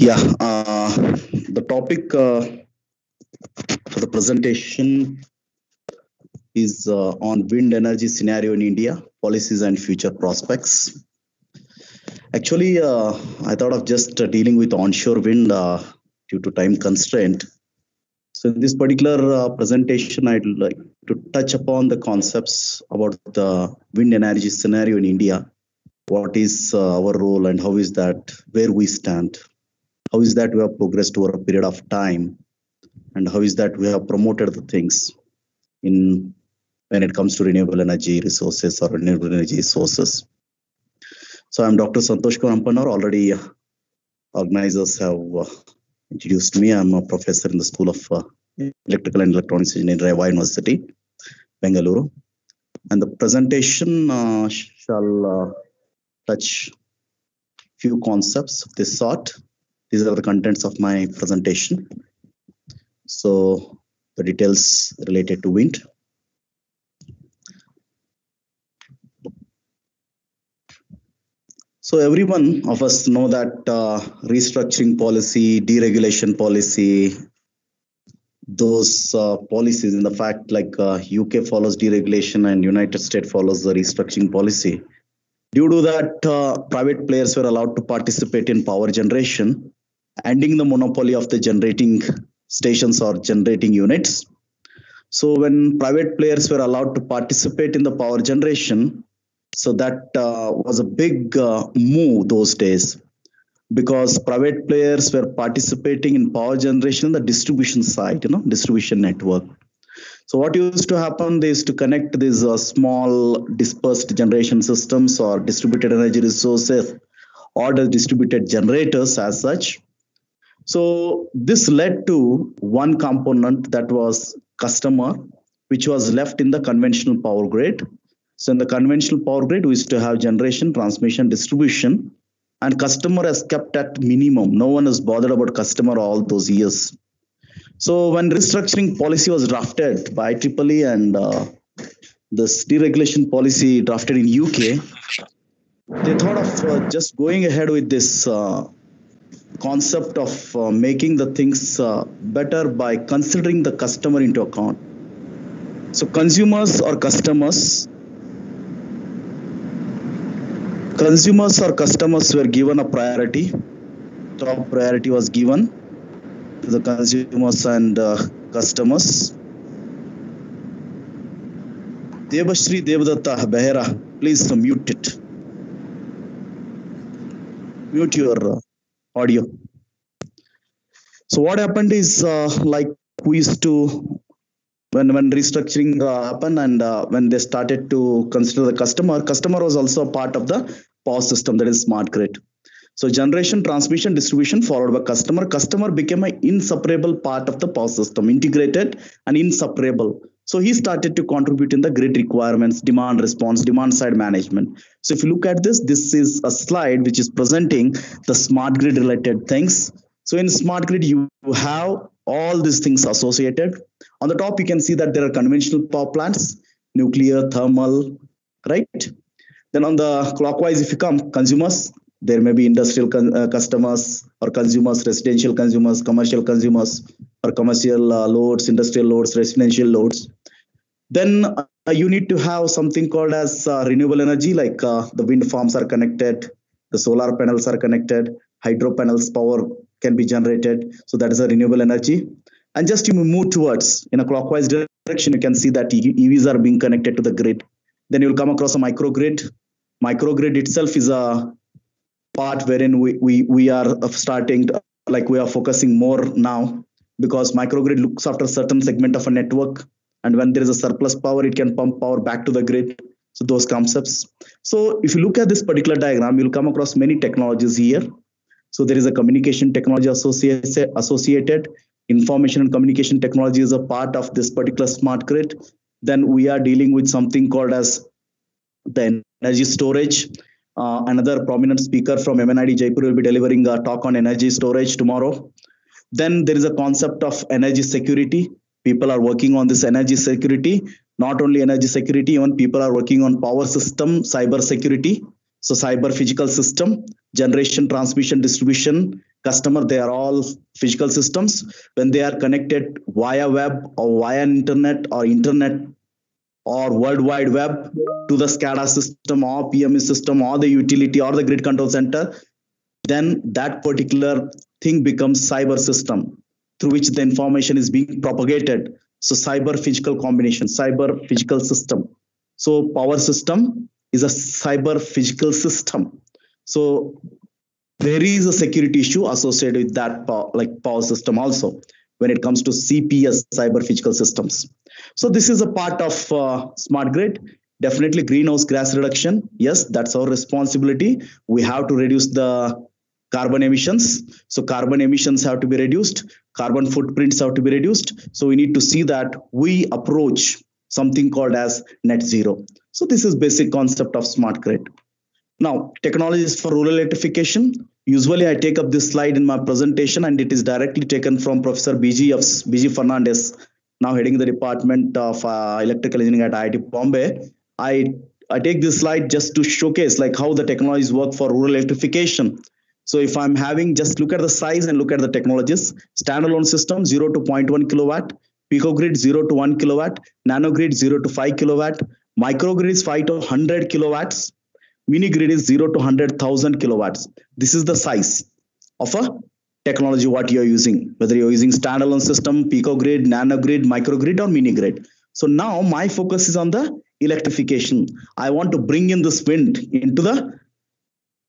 Yeah, the topic for the presentation is on wind energy scenario in India, policies and future prospects. Actually, I thought of just dealing with onshore wind due to time constraint. So in this particular presentation, I'd like to touch upon the concepts about the wind energy scenario in India. What is our role and how is that, where we stand? How is that we have progressed over a period of time? And how is that we have promoted the things in when it comes to renewable energy resources or renewable energy sources. So I'm Dr. Santosh Kumar. Already organizers have introduced me. I'm a professor in the School of Electrical and Electronics Engineering, Reva University, Bengaluru. And the presentation shall touch few concepts of this sort. These are the contents of my presentation. So the details related to wind. So every one of us know that restructuring policy, deregulation policy, those policies in the fact like UK follows deregulation and United States follows the restructuring policy. Due to that, private players were allowed to participate in power generation, ending the monopoly of the generating stations or generating units. So when private players were allowed to participate in the power generation, so that was a big move those days, because private players were participating in power generation in the distribution side, distribution network. So what used to happen, they used to connect these small dispersed generation systems or distributed energy resources or the distributed generators as such. So this led to one component, that was customer, which was left in the conventional power grid. So in the conventional power grid, we used to have generation, transmission, distribution, and customer has kept at minimum. No one is bothered about customer all those years. So when restructuring policy was drafted by IEEE and this deregulation policy drafted in UK, they thought of just going ahead with this concept of making the things better by considering the customer into account. So consumers or customers were given a priority. Top priority was given to the consumers and customers. Debashri Devdatta Behera, please mute it. Mute your audio. So what happened is like we used to, when restructuring happened and when they started to consider the customer was also a part of the power system, that is smart grid. So generation, transmission, distribution followed by customer became an inseparable part of the power system, integrated and inseparable. So he started to contribute in the grid requirements, demand response, demand side management. So if you look at this is a slide which is presenting the smart grid related things. So in smart grid, you have all these things associated. On the top, you can see that there are conventional power plants, nuclear, thermal, right? Then on the clockwise, if you come, consumers, there may be industrial customers or consumers, residential consumers, commercial consumers, or commercial loads, industrial loads, residential loads. Then you need to have something called as renewable energy, like the wind farms are connected, the solar panels are connected, hydro panels power can be generated. So that is a renewable energy. And just you move towards in a clockwise direction, you can see that EVs are being connected to the grid. Then you'll come across a microgrid. Microgrid itself is a part wherein we are starting to, like we are focusing more now, because microgrid looks after a certain segment of a network, and when there is a surplus power, it can pump power back to the grid. So those concepts. So if you look at this particular diagram, you'll come across many technologies here. So there is a communication technology associated. Information and communication technology is a part of this particular smart grid. Then we are dealing with something called as the energy storage. Another prominent speaker from MNID Jaipur will be delivering a talk on energy storage tomorrow. Then there is a concept of energy security. People are working on this energy security. Not only energy security, even people are working on power system, cyber security. So cyber physical system, generation, transmission, distribution, customer, they are all physical systems. When they are connected via web or via internet or World Wide Web to the SCADA system or PMS system or the utility or the grid control center, then that particular thing becomes cyber system through which the information is being propagated. So cyber physical combination, cyber physical system. So power system is a cyber physical system. So there is a security issue associated with that power system also when it comes to CPS, cyber physical systems. So this is a part of smart grid. Definitely greenhouse gas reduction. Yes, that's our responsibility. We have to reduce the carbon emissions. So carbon emissions have to be reduced. Carbon footprints have to be reduced. So we need to see that we approach something called as net zero. So this is basic concept of smart grid. Now, technologies for rural electrification. Usually I take up this slide in my presentation and it is directly taken from Professor BG Fernandez, now heading the Department of Electrical Engineering at IIT Bombay. I take this slide just to showcase like how the technologies work for rural electrification. So if I'm having, just look at the size and look at the technologies. Standalone system 0 to 0.1 kilowatt, picogrid 0 to 1 kilowatt, nanogrid 0 to 5 kilowatt, microgrid is 5 to 100 kilowatts, mini grid is 0 to 100,000 kilowatts. This is the size of a technology what you're using, whether you're using standalone system, picogrid, nanogrid, microgrid or mini grid. So now my focus is on the electrification. I want to bring in this wind into the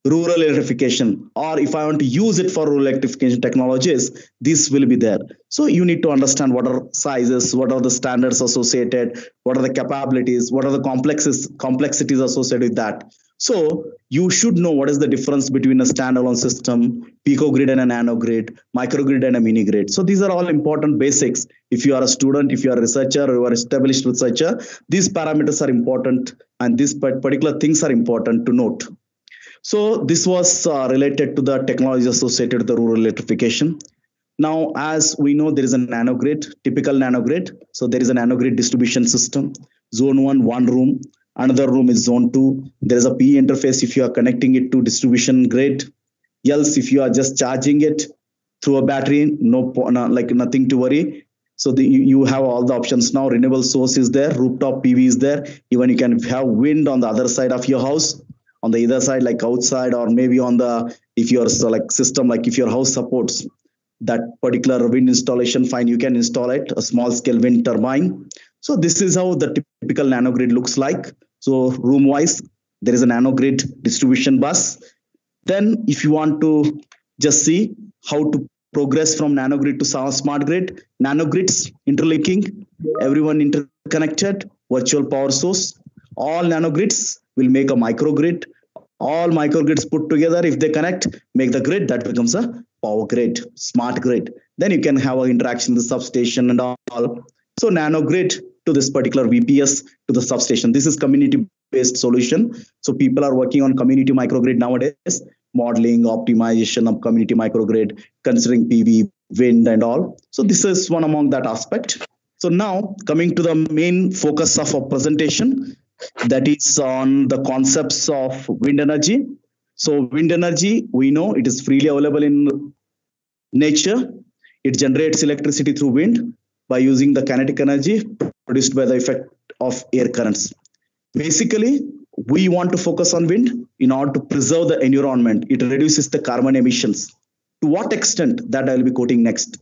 rural electrification, or if I want to use it for rural electrification technologies, this will be there. So you need to understand what are sizes, what are the standards associated, what are the capabilities, what are the complexities associated with that. So you should know what is the difference between a standalone system, picogrid and a nanogrid, microgrid and a mini grid. So these are all important basics. If you are a student, if you are a researcher, or you are established researcher, these parameters are important and these particular things are important to note. So this was related to the technology associated with the rural electrification. Now, as we know, there is a nanogrid, typical nanogrid. So there is a nanogrid distribution system. Zone 1 room. Another room is zone 2. There is a PE interface if you are connecting it to distribution grid. Else, if you are just charging it through a battery, nothing to worry. So you have all the options now. Renewable source is there. Rooftop PV is there. Even you can have wind on the other side of your house. On the either side, like outside, or maybe on the, if your system, like if your house supports that particular wind installation, fine, you can install it, a small scale wind turbine. So this is how the typical nanogrid looks like. So room wise, there is a nanogrid distribution bus. Then if you want to just see how to progress from nanogrid to smart grid, nanogrids interlinking, everyone interconnected, virtual power source, all nanogrids will make a microgrid. All microgrids put together, if they connect, make the grid, that becomes a power grid, smart grid. Then you can have an interaction with the substation and all. So nanogrid to this particular VPS to the substation. This is community-based solution. So people are working on community microgrid nowadays, modeling, optimization of community microgrid, considering PV, wind and all. So this is one among that aspect. So now coming to the main focus of our presentation, that is on the concepts of wind energy. So wind energy, we know it is freely available in nature. It generates electricity through wind by using the kinetic energy produced by the effect of air currents. Basically, we want to focus on wind in order to preserve the environment. It reduces the carbon emissions. To what extent, that I will be quoting next.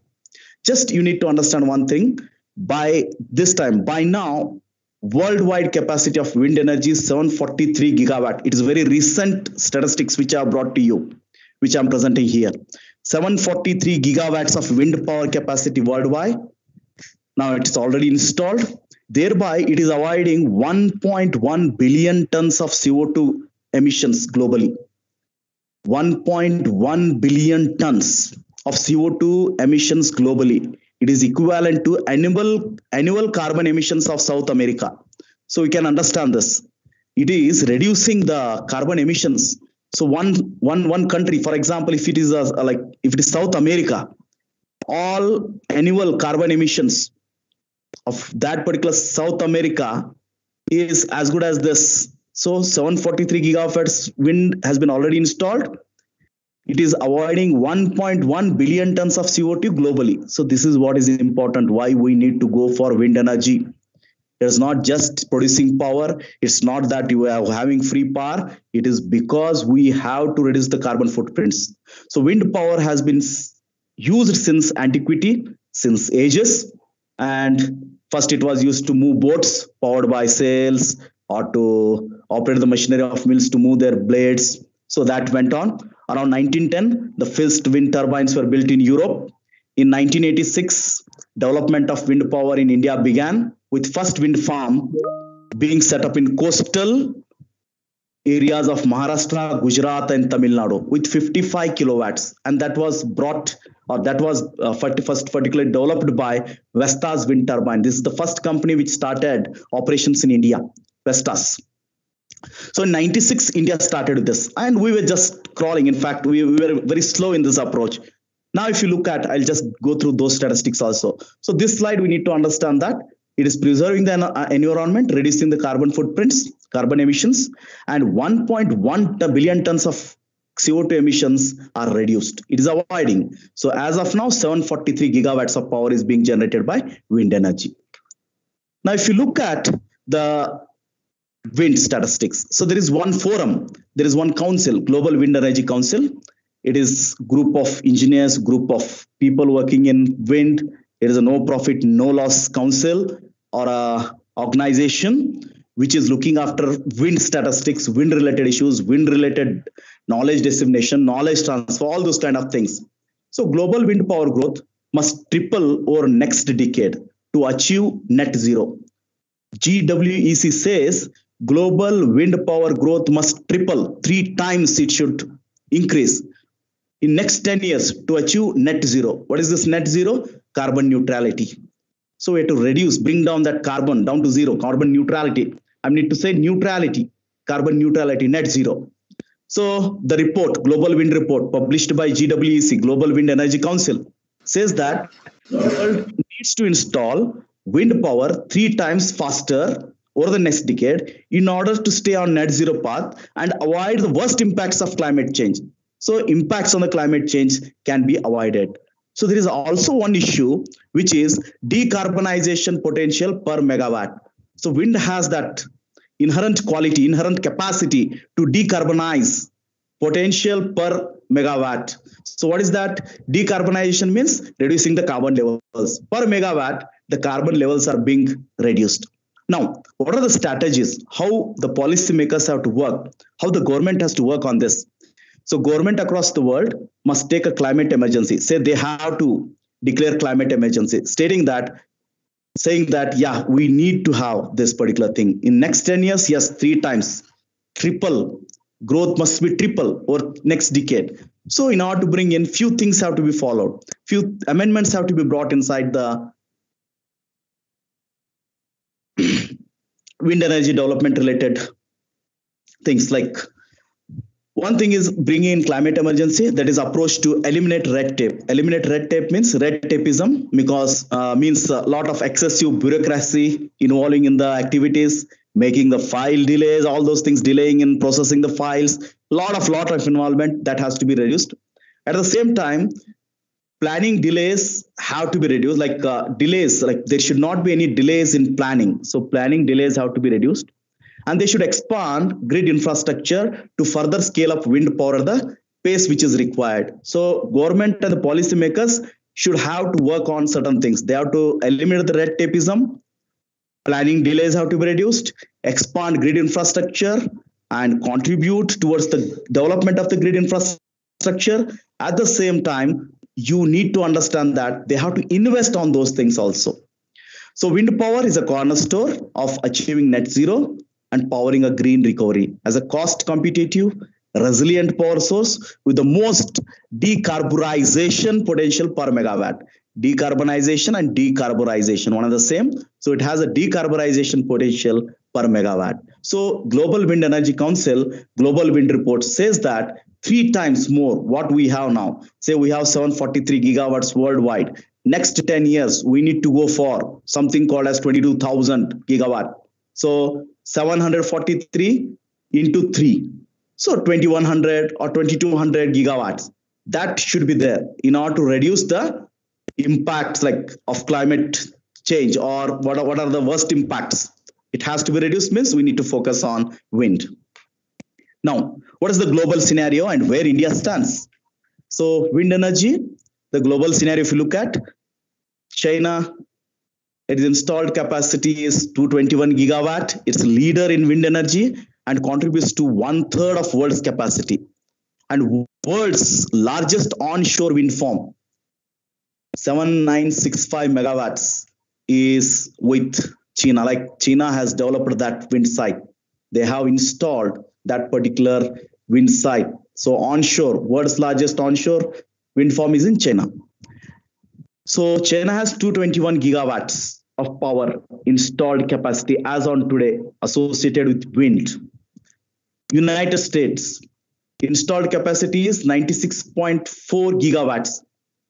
Just you need to understand one thing. By this time, by now, worldwide capacity of wind energy is 743 gigawatt. It is very recent statistics which I have brought to you, which I'm presenting here. 743 gigawatts of wind power capacity worldwide. Now it is already installed. Thereby, it is avoiding 1.1 billion tons of CO2 emissions globally. 1.1 billion tons of CO2 emissions globally. It is equivalent to annual carbon emissions of South America. So we can understand this. It is reducing the carbon emissions. So one country, for example, if it is if it is South America, all annual carbon emissions of that particular South America is as good as this. So 743 gigawatts wind has been already installed. It is avoiding 1.1 billion tons of CO2 globally. So this is what is important, why we need to go for wind energy. It's not just producing power. It's not that you are having free power. It is because we have to reduce the carbon footprints. So wind power has been used since antiquity, since ages. And first it was used to move boats powered by sails or to operate the machinery of mills to move their blades. So that went on. Around 1910, the first wind turbines were built in Europe. In 1986, development of wind power in India began with first wind farm being set up in coastal areas of Maharashtra, Gujarat, and Tamil Nadu with 55 kilowatts, and that was brought or that was first particularly developed by Vestas Wind Turbine. This is the first company which started operations in India, Vestas. So in 96, India started with this, and we were just crawling. In fact, we were very slow in this approach. Now, if you look at, I'll just go through those statistics also. So this slide, we need to understand that it is preserving the environment, reducing the carbon footprints, carbon emissions, and 1.1 billion tons of CO2 emissions are reduced. It is avoiding. So as of now, 743 gigawatts of power is being generated by wind energy. Now, if you look at the wind statistics, so there is one forum, there is one council, Global Wind Energy Council. It is group of engineers, group of people working in wind. It is a no profit, no loss council or a organization which is looking after wind statistics, wind related issues, wind related knowledge dissemination, knowledge transfer, all those kind of things. So global wind power growth must triple over next decade to achieve net zero. GWEC says global wind power growth must triple, 3 times it should increase in next 10 years to achieve net zero. What is this net zero? Carbon neutrality. So we have to reduce, bring down that carbon down to zero, carbon neutrality. I need to say neutrality, carbon neutrality, net zero. So the report, Global Wind Report, published by GWEC, Global Wind Energy Council, says that the world needs to install wind power 3 times faster over the next decade in order to stay on net zero path and avoid the worst impacts of climate change. So impacts on the climate change can be avoided. So there is also one issue, which is decarbonization potential per megawatt. So wind has that inherent quality, inherent capacity to decarbonize potential per megawatt. So what is that? Decarbonization means reducing the carbon levels. Per megawatt, the carbon levels are being reduced. Now, what are the strategies? How the policymakers have to work? How the government has to work on this? So government across the world must take a climate emergency. Say they have to declare climate emergency, saying that, yeah, we need to have this particular thing. In next 10 years, yes, 3 times, triple, growth must be triple or next decade. So in order to bring in, few things have to be followed. Few amendments have to be brought inside the wind energy development related things. Like one thing is bringing in climate emergency, that is approach to eliminate red tape. Eliminate red tape means red tapeism, because means a lot of excessive bureaucracy involving in the activities, making the file delays, all those things, delaying in processing the files, lot of involvement that has to be reduced. At the same time, planning delays have to be reduced, like delays, like there should not be any delays in planning. So planning delays have to be reduced. And they should expand grid infrastructure to further scale up wind power at the pace which is required. So government and the policymakers should have to work on certain things. They have to eliminate the red tapeism, planning delays have to be reduced, expand grid infrastructure, and contribute towards the development of the grid infrastructure. At the same time, you need to understand that they have to invest on those things also. So wind power is a cornerstone of achieving net zero and powering a green recovery as a cost competitive, resilient power source with the most decarbonization potential per megawatt. Decarbonization and decarbonization, one and the same. So it has a decarbonization potential per megawatt. So Global Wind Energy Council, Global Wind Report says that 3 times more what we have now. Say we have 743 gigawatts worldwide. Next 10 years, we need to go for something called as 22,000 gigawatt. So 743 into 3. So 2100 or 2200 gigawatts, that should be there in order to reduce the impacts like of climate change, or what are the worst impacts. It has to be reduced, means we need to focus on wind. Now, what is the global scenario and where India stands? So wind energy, the global scenario, if you look at China, its installed capacity is 221 gigawatt. It's a leader in wind energy and contributes to 1/3 of world's capacity. And world's largest onshore wind farm, 7965 megawatts, is with China. Like China has developed that wind site. They have installed that particular wind site. So onshore, world's largest onshore wind farm is in China. So China has 221 gigawatts of power installed capacity as on today associated with wind. United States installed capacity is 96.4 gigawatts.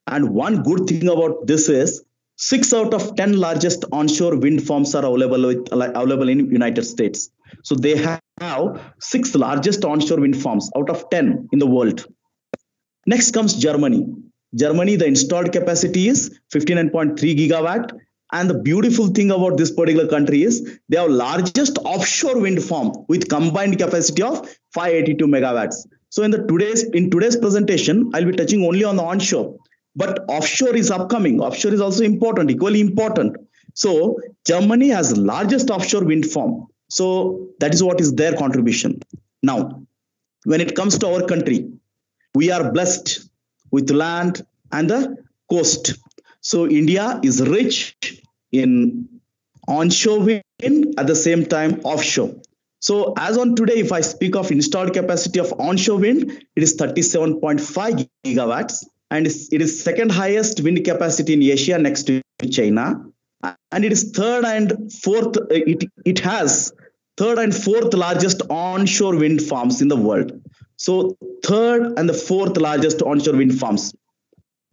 And one good thing about this is 6 out of 10 largest onshore wind farms are available in United States. So they have 6 largest onshore wind farms out of 10 in the world. Next comes Germany. Germany, the installed capacity is 59.3 gigawatt. And the beautiful thing about this particular country is they have largest offshore wind farm with combined capacity of 582 megawatts. So in today's presentation, I'll be touching only on the onshore, but offshore is upcoming. Offshore is also important, equally important. So Germany has the largest offshore wind farm. So that is what is their contribution. Now, when it comes to our country, we are blessed with land and the coast. So India is rich in onshore wind, at the same time offshore. So as on today, if I speak of installed capacity of onshore wind, it is 37.5 gigawatts, and it is second highest wind capacity in Asia next to China, and it is third and fourth. It has third and fourth largest onshore wind farms in the world. So third and the fourth largest onshore wind farms,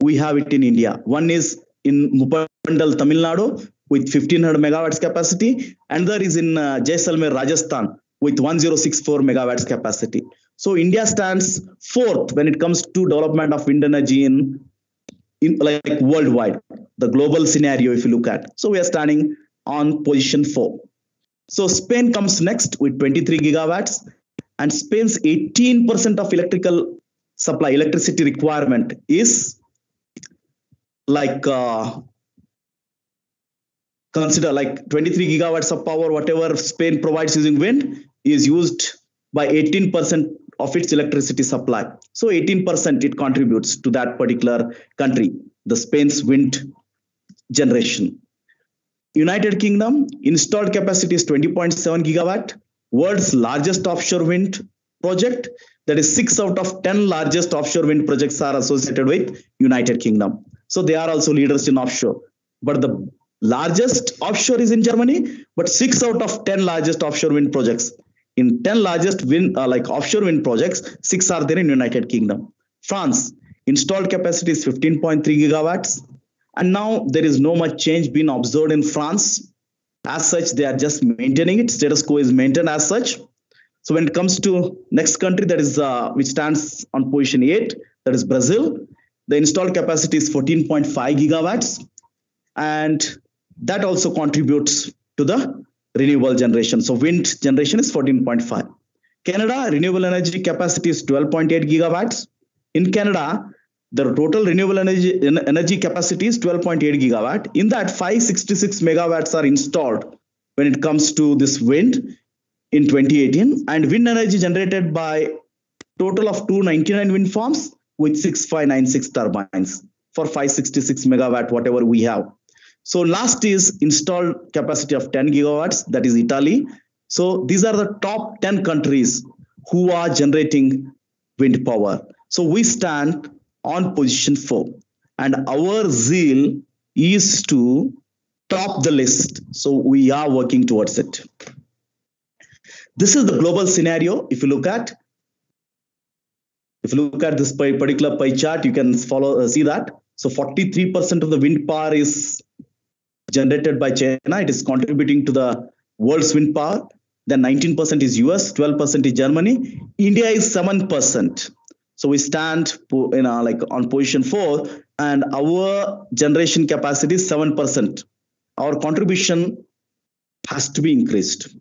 we have it in India. One is in Muppandal, Tamil Nadu, with 1500 megawatts capacity. Another is in Jaisalmer, Rajasthan, with 1064 megawatts capacity. So India stands fourth when it comes to development of wind energy in like worldwide. The global scenario, if you look at. So we are standing on position 4. So Spain comes next with 23 gigawatts, and Spain's 18% of electricity requirement is like consider like 23 gigawatts of power, whatever Spain provides using wind is used by 18% of its electricity supply. So 18% it contributes to that particular country, the Spain's wind generation. United Kingdom installed capacity is 20.7 gigawatt, world's largest offshore wind project. That is 6 out of 10 largest offshore wind projects are associated with United Kingdom. So they are also leaders in offshore. But the largest offshore is in Germany, but 6 out of 10 largest offshore wind projects. In 10 largest offshore wind projects, 6 are there in United Kingdom. France, installed capacity is 15.3 gigawatts. And now there is no much change being observed in France. As such, they are just maintaining it. Status quo is maintained as such. So when it comes to next country, that is which stands on position 8, that is Brazil. The installed capacity is 14.5 gigawatts. And that also contributes to the renewable generation. So wind generation is 14.5. Canada, renewable energy capacity is 12.8 gigawatts. In Canada, the total renewable energy capacity is 12.8 gigawatt. In that, 566 megawatts are installed when it comes to this wind in 2018. And wind energy generated by total of 299 wind farms with 6596 turbines for 566 megawatt, whatever we have. So last is installed capacity of 10 gigawatts, that is Italy. So these are the top 10 countries who are generating wind power. So we stand on position 4, and our zeal is to top the list. So we are working towards it. This is the global scenario. If you look at this particular pie chart, you can see that. So 43% of the wind power is generated by China. It is contributing to the world's wind power. then 19% is US, 12% is Germany, India is 7%. So we stand like on position 4, and our generation capacity is 7%. Our contribution has to be increased.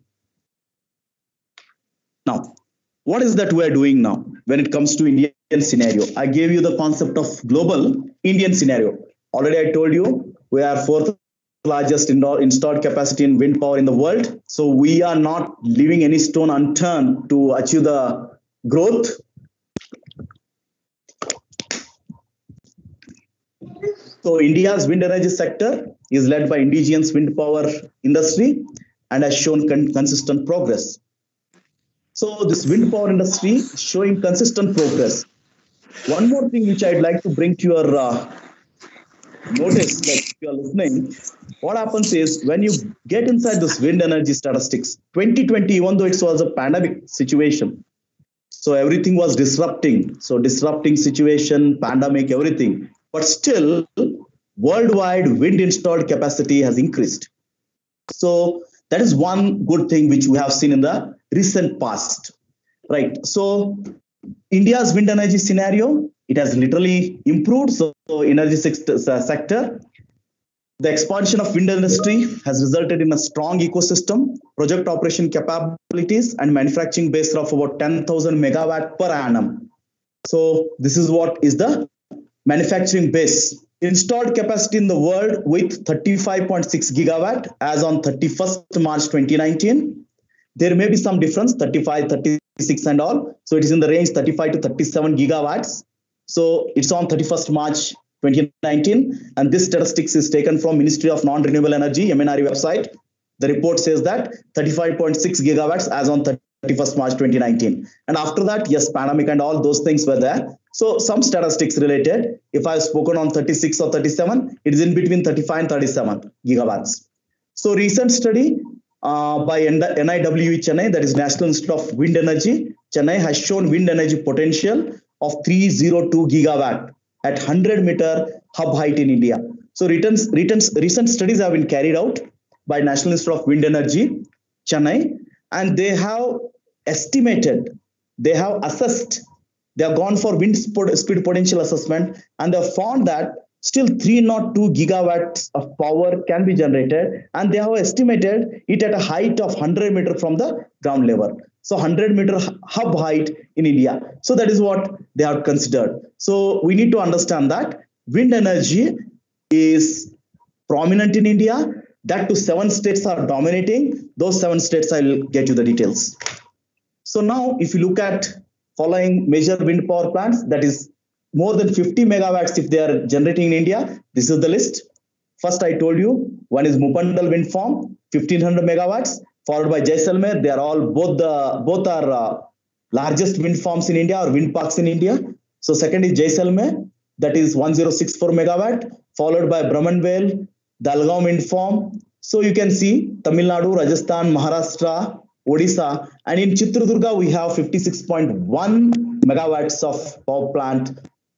Now, what is that we are doing now when it comes to Indian scenario? I gave you the concept of global Indian scenario. Already I told you we are fourth largest installed capacity in wind power in the world. So we are not leaving any stone unturned to achieve the growth. So India's wind energy sector is led by indigenous wind power industry and has shown consistent progress. So this wind power industry is showing consistent progress. One more thing which I'd like to bring to your notice, that if you are listening, what happens is when you get inside this wind energy statistics, 2020, even though it was a pandemic situation, so everything was disrupting. So disrupting situation, pandemic, everything. But still, worldwide wind installed capacity has increased. So that is one good thing which we have seen in the recent past, right? So India's wind energy scenario, it has literally improved. So energy sector, the expansion of wind industry has resulted in a strong ecosystem, project operation capabilities, and manufacturing base of about 10,000 megawatt per annum. So this is what is the manufacturing base. Installed capacity in the world with 35.6 gigawatt as on 31st March 2019. There may be some difference, 35, 36 and all. So it is in the range 35 to 37 gigawatts. So it's on 31st March 2019. And this statistics is taken from Ministry of Non-Renewable Energy, MNRE website. The report says that 35.6 gigawatts as on 31st March 2019. And after that, yes, pandemic and all those things were there. So some statistics related, if I've spoken on 36 or 37, it is in between 35 and 37 gigawatts. So recent study by NIWE Chennai, that is National Institute of Wind Energy, Chennai, has shown wind energy potential of 302 gigawatt at 100-meter hub height in India. So recent studies have been carried out by National Institute of Wind Energy, Chennai, and they have estimated, they have assessed, they have gone for wind speed potential assessment, and they have found that still 302 gigawatts of power can be generated, and they have estimated it at a height of 100 meter from the ground level. So 100-meter hub height in India. So that is what they have considered. So we need to understand that wind energy is prominent in India. That to 7 states are dominating. Those 7 states, I will get you the details. So now if you look at following major wind power plants, that is more than 50 megawatts if they are generating in India, this is the list. First, I told you, one is Mupandal wind farm, 1500 megawatts, followed by Jaisalmer. They are all, both are largest wind farms in India or wind parks in India. So second is Jaisalmer, that is 1064 megawatt, followed by Brahmanvel, Dalgaon wind farm. So you can see Tamil Nadu, Rajasthan, Maharashtra, Odisha, and in Chitradurga we have 56.1 megawatts of power plant,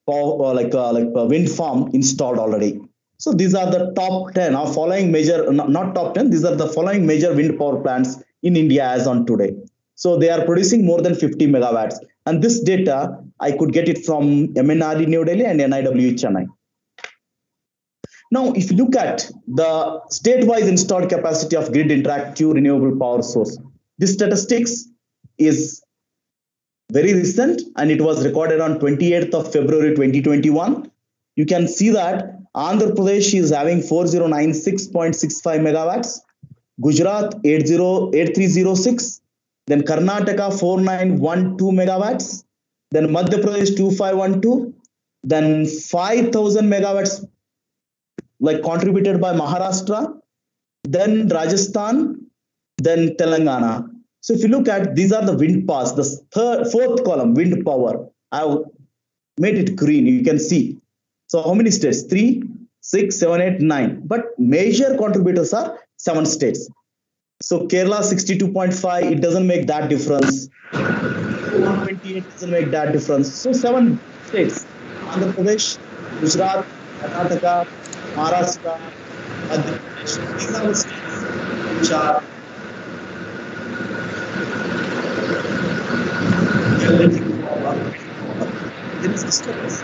wind farm installed already. So these are the top 10 or following major, not top 10, these are the following major wind power plants in India as on today. So they are producing more than 50 megawatts. And this data, I could get it from MNRE New Delhi and NIWE Chennai. Now, if you look at the state-wise installed capacity of grid interactive renewable power source, this statistics is very recent and it was recorded on 28th of February 2021. You can see that Andhra Pradesh is having 4096.65 megawatts, Gujarat 8306, then Karnataka 4912 megawatts, then Madhya Pradesh 2512, then 5000 megawatts like contributed by Maharashtra, then Rajasthan, then Telangana. So if you look at, these are the wind powers, the fourth column, wind power. I've made it green, you can see. So how many states? 3, 6, 7, 8, 9. But major contributors are 7 states. So Kerala 62.5, it doesn't make that difference. 128 doesn't make that difference. So 7 states, Andhra Pradesh, Gujarat, Karnataka, Maharashtra, Madhya Pradesh. These are the states which are There is disturbance.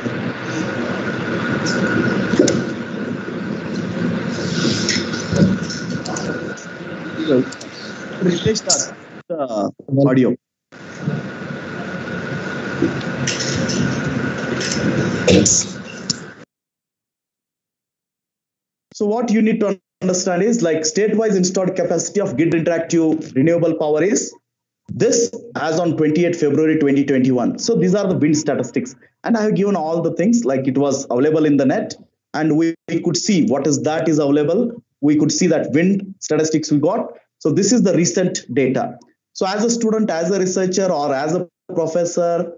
Ritesh, start the audio. So what you need to understand is like state-wise installed capacity of grid interactive renewable power is this as on 28 February 2021. So these are the wind statistics. And I have given all the things like it was available in the net and we could see what is that is available. We could see that wind statistics we got. So this is the recent data. So as a student, as a researcher or as a professor,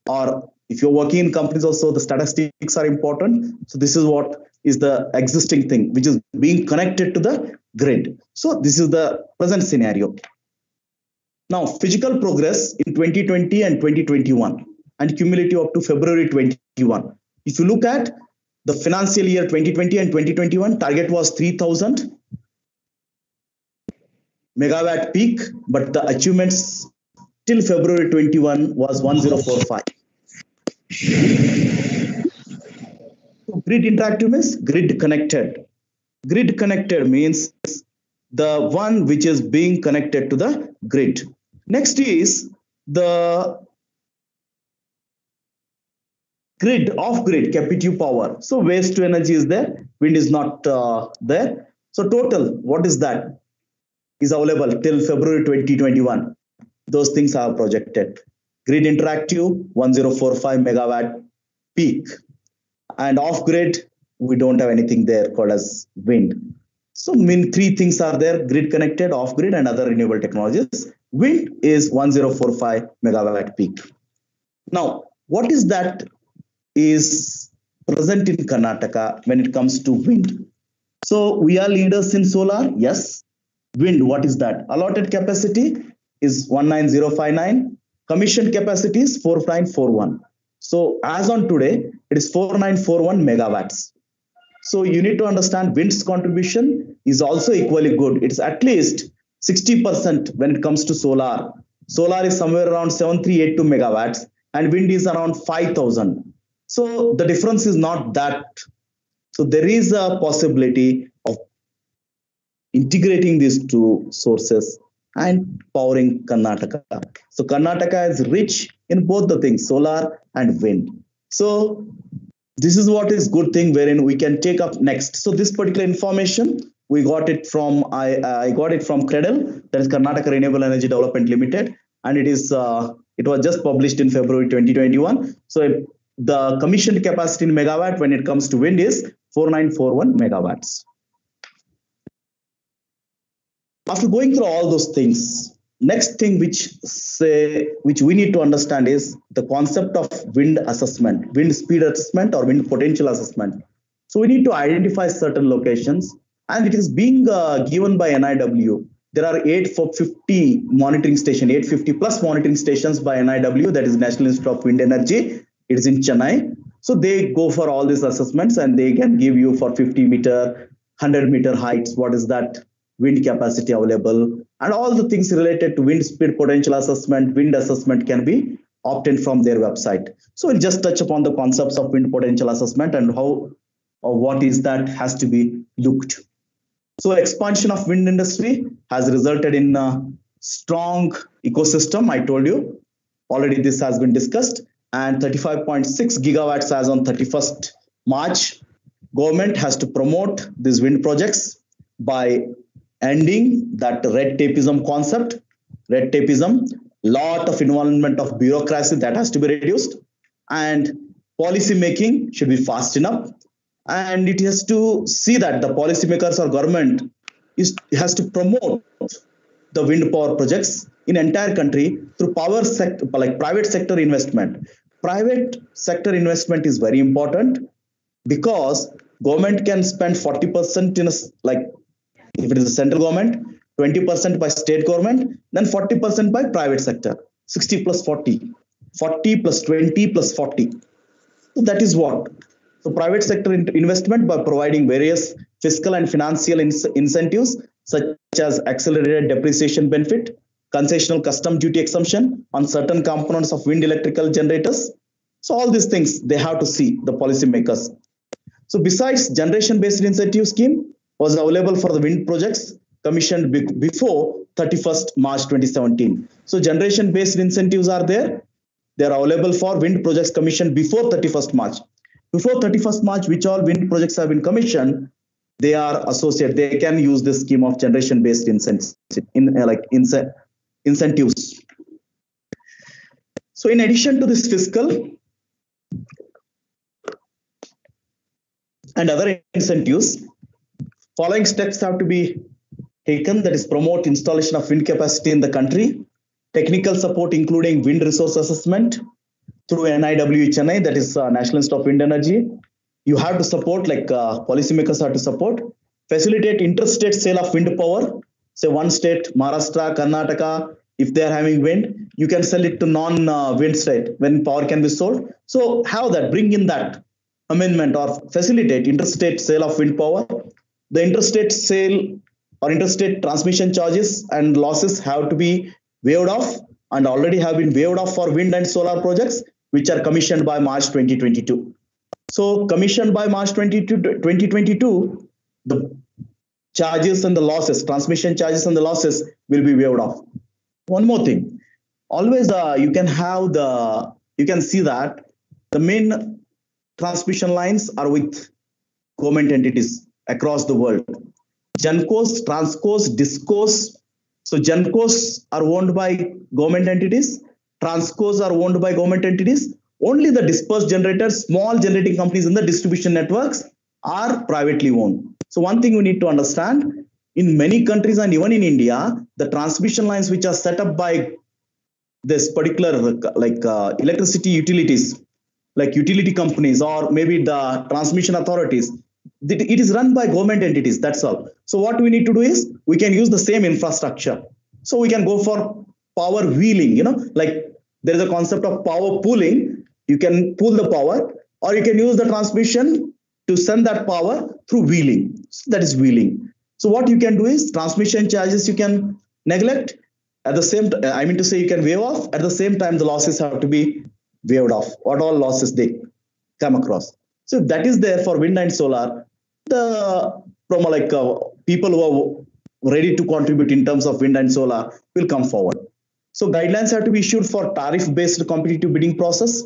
or if you're working in companies also, the statistics are important. So this is what is the existing thing, which is being connected to the grid. So this is the present scenario. Now, physical progress in 2020 and 2021 and cumulative up to February 21. If you look at the financial year 2020 and 2021, target was 3000 megawatt peak, but the achievements till February 21 was 1045. So grid interactive means grid connected. Grid connected means the one which is being connected to the grid. Next is the grid, off-grid captive power. So waste to energy is there, wind is not there. So total, what is that? Is available till February 2021. Those things are projected. Grid interactive, 1045 megawatt peak. And off-grid, we don't have anything there called as wind. So three things are there: grid connected, off-grid, and other renewable technologies. Wind is 1045 megawatt peak. Now, what is that is present in Karnataka when it comes to wind? So we are leaders in solar, yes. Wind, what is that? Allotted capacity is 19059. Commissioned capacity is 4941. So as on today, it is 4941 megawatts. So you need to understand wind's contribution is also equally good. It's at least 60% when it comes to solar. Solar is somewhere around 7382 megawatts and wind is around 5000. So the difference is not that. So there is a possibility of integrating these two sources and powering Karnataka. So Karnataka is rich in both the things, solar and wind. So this is what is good thing wherein we can take up next. So this particular information, we got it from, I got it from Credle, that is Karnataka Renewable Energy Development Limited. And it was just published in February 2021. So the commissioned capacity in megawatt when it comes to wind is 4941 megawatts. After going through all those things, next thing which we need to understand is the concept of wind assessment, wind speed assessment or wind potential assessment. So we need to identify certain locations and it is being given by NIW. There are 850 monitoring stations, 850 plus monitoring stations by NIW, that is National Institute of Wind Energy. It is in Chennai. So they go for all these assessments and they can give you for 50 meter, 100 meter heights, what is that wind capacity available, and all the things related to wind speed potential assessment, wind assessment can be obtained from their website. So we'll just touch upon the concepts of wind potential assessment and how or what is that has to be looked. So expansion of wind industry has resulted in a strong ecosystem. I told you already this has been discussed, and 35.6 gigawatts as on 31st March. Government has to promote these wind projects by ending that red tapeism concept. Red tapeism, lot of involvement of bureaucracy that has to be reduced, and policy making should be fast enough. And it has to see that the policymakers or government has to promote the wind power projects in entire country through power sector, like private sector investment. Private sector investment is very important because government can spend 40% in a, like if it is a central government, 20% by state government, then 40% by private sector, 60 plus 40, 40 plus 20 plus 40. So that is what. So private sector investment by providing various fiscal and financial incentives such as accelerated depreciation benefit, concessional custom duty exemption on certain components of wind electrical generators. So all these things they have to see, the policymakers. So besides, generation-based incentive scheme was available for the wind projects commissioned before 31st March 2017. So generation-based incentives are there. They are available for wind projects commissioned before 31st March. Before 31st March, which all wind projects have been commissioned, they are associated. They can use this scheme of generation-based incentives. So in addition to this fiscal and other incentives, following steps have to be taken, that is promote installation of wind capacity in the country, technical support including wind resource assessment through NIWHNI, that is National Institute of Wind Energy. You have to support, like policymakers have to support, facilitate interstate sale of wind power. Say one state, Maharashtra, Karnataka, if they are having wind, you can sell it to non-wind state when power can be sold. So have that, bring in that amendment or facilitate interstate sale of wind power. The interstate sale or interstate transmission charges and losses have to be waived off and already have been waived off for wind and solar projects which are commissioned by March 2022. So commissioned by March 2022, the charges and the losses, transmission charges and the losses will be waived off. One more thing, always you can see that the main transmission lines are with government entities across the world. Gencos, Transcos, Discos. So Gencos are owned by government entities. Transcos are owned by government entities. Only the dispersed generators, small generating companies in the distribution networks are privately owned. So one thing we need to understand, in many countries and even in India, the transmission lines which are set up by this particular electricity utilities, like utility companies or maybe the transmission authorities, it is run by government entities, that's all. So what we need to do is we can use the same infrastructure. So we can go for power wheeling, like there is a concept of power pooling. You can pool the power or you can use the transmission to send that power through wheeling. So that is wheeling. So what you can do is transmission charges you can neglect. At the same time, I mean to say you can waive off. At the same time, the losses have to be waived off. What all losses they come across. So if that is there for wind and solar, people who are ready to contribute in terms of wind and solar will come forward. So guidelines have to be issued for tariff-based competitive bidding process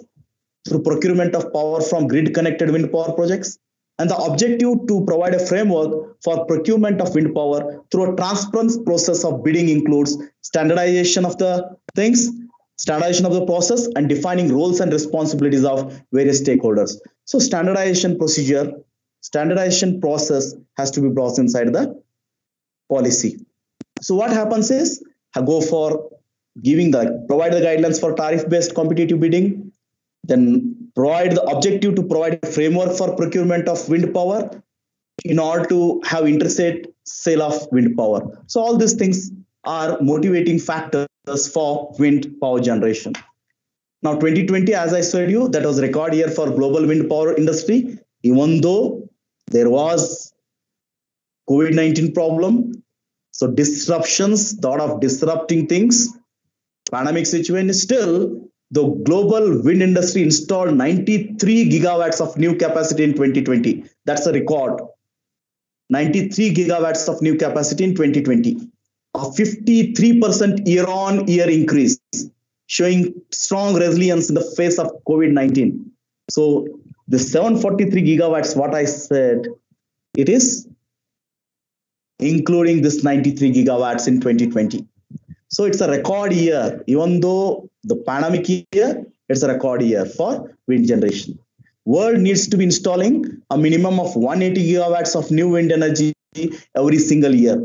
through procurement of power from grid-connected wind power projects. And the objective to provide a framework for procurement of wind power through a transparent process of bidding includes standardization of the things, standardization of the process, and defining roles and responsibilities of various stakeholders. So standardization procedure, standardization process has to be brought inside the policy. So what happens is, I go for provide the guidelines for tariff-based competitive bidding, then provide the objective to provide a framework for procurement of wind power in order to have interstate sale of wind power. So all these things are motivating factors for wind power generation. Now 2020, as I said you, that was record year for global wind power industry, even though there was COVID-19 problem. So disruptions, thought of disrupting things, pandemic situation, still the global wind industry installed 93 gigawatts of new capacity in 2020. That's a record. 93 gigawatts of new capacity in 2020. A 53% year-on-year increase, showing strong resilience in the face of COVID-19. So the 743 gigawatts, what I said, it is including this 93 gigawatts in 2020. So it's a record year, even though the pandemic year, it's a record year for wind generation. World needs to be installing a minimum of 180 gigawatts of new wind energy every single year.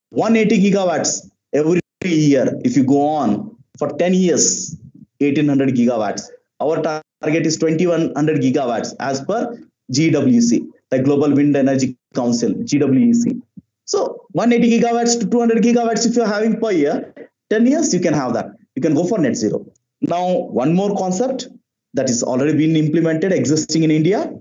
180 gigawatts every year. If you go on for 10 years, 1800 gigawatts. Our target is 2100 gigawatts as per GWC, the Global Wind Energy Council, GWEC. So 180 gigawatts to 200 gigawatts, if you're having per year, 10 years, you can have that. You can go for net zero. Now, one more concept that is already been implemented, existing in India,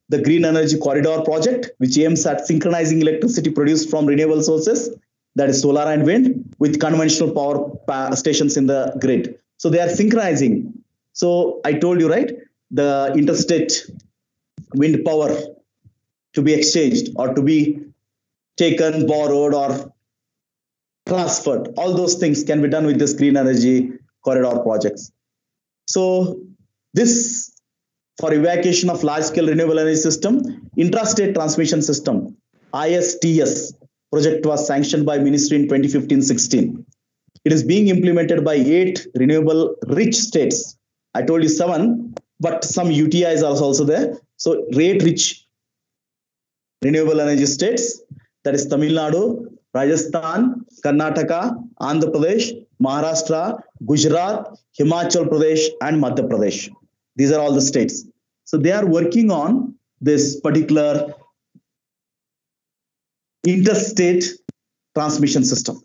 the Green Energy Corridor project, which aims at synchronizing electricity produced from renewable sources that is solar and wind, with conventional power stations in the grid. So they are synchronizing. So I told you, right, the interstate wind power to be exchanged or to be taken, borrowed, or transferred. All those things can be done with this green energy corridor projects. So this, for evacuation of large-scale renewable energy system, intrastate transmission system, ISTS project was sanctioned by Ministry in 2015-16. It is being implemented by 8 renewable rich states. I told you 7, but some UTIs are also there. So 8 rich renewable energy states, that is Tamil Nadu, Rajasthan, Karnataka, Andhra Pradesh, Maharashtra, Gujarat, Himachal Pradesh, and Madhya Pradesh. These are all the states. So they are working on this particular interstate transmission system.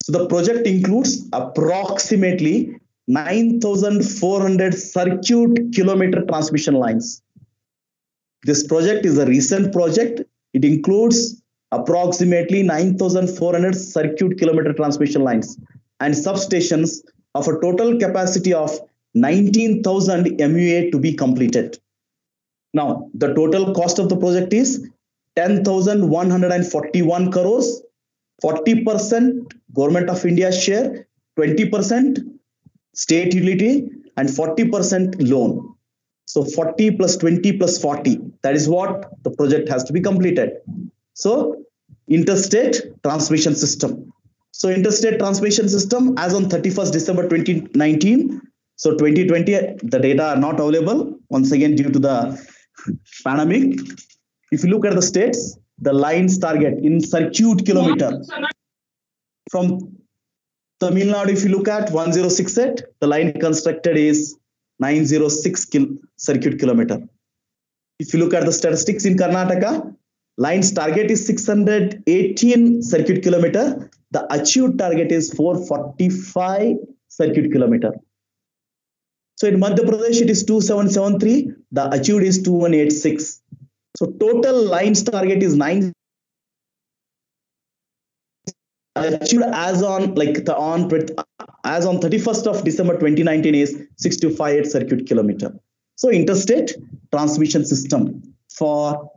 So the project includes approximately 9,400 circuit kilometer transmission lines. This project is a recent project. It includes approximately 9,400 circuit kilometer transmission lines and substations of a total capacity of 19,000 MUA to be completed. Now, the total cost of the project is 10,141 crores, 40% Government of India share, 20% state utility, and 40% loan. So 40 plus 20 plus 40, that is what the project has to be completed. So interstate transmission system. So interstate transmission system as on 31st December 2019. So 2020, the data are not available once again due to the pandemic. If you look at the states, the lines target in circuit kilometer. From Tamil Nadu, if you look at 1068, the line constructed is 906 circuit kilometer. If you look at the statistics in Karnataka, line's target is 618 circuit kilometer. The achieved target is 445 circuit kilometer. So in Madhya Pradesh, it is 2773. The achieved is 2186. So total lines target is 9. Achieved as on as on 31st of December 2019 is 628 circuit kilometer. So interstate transmission system for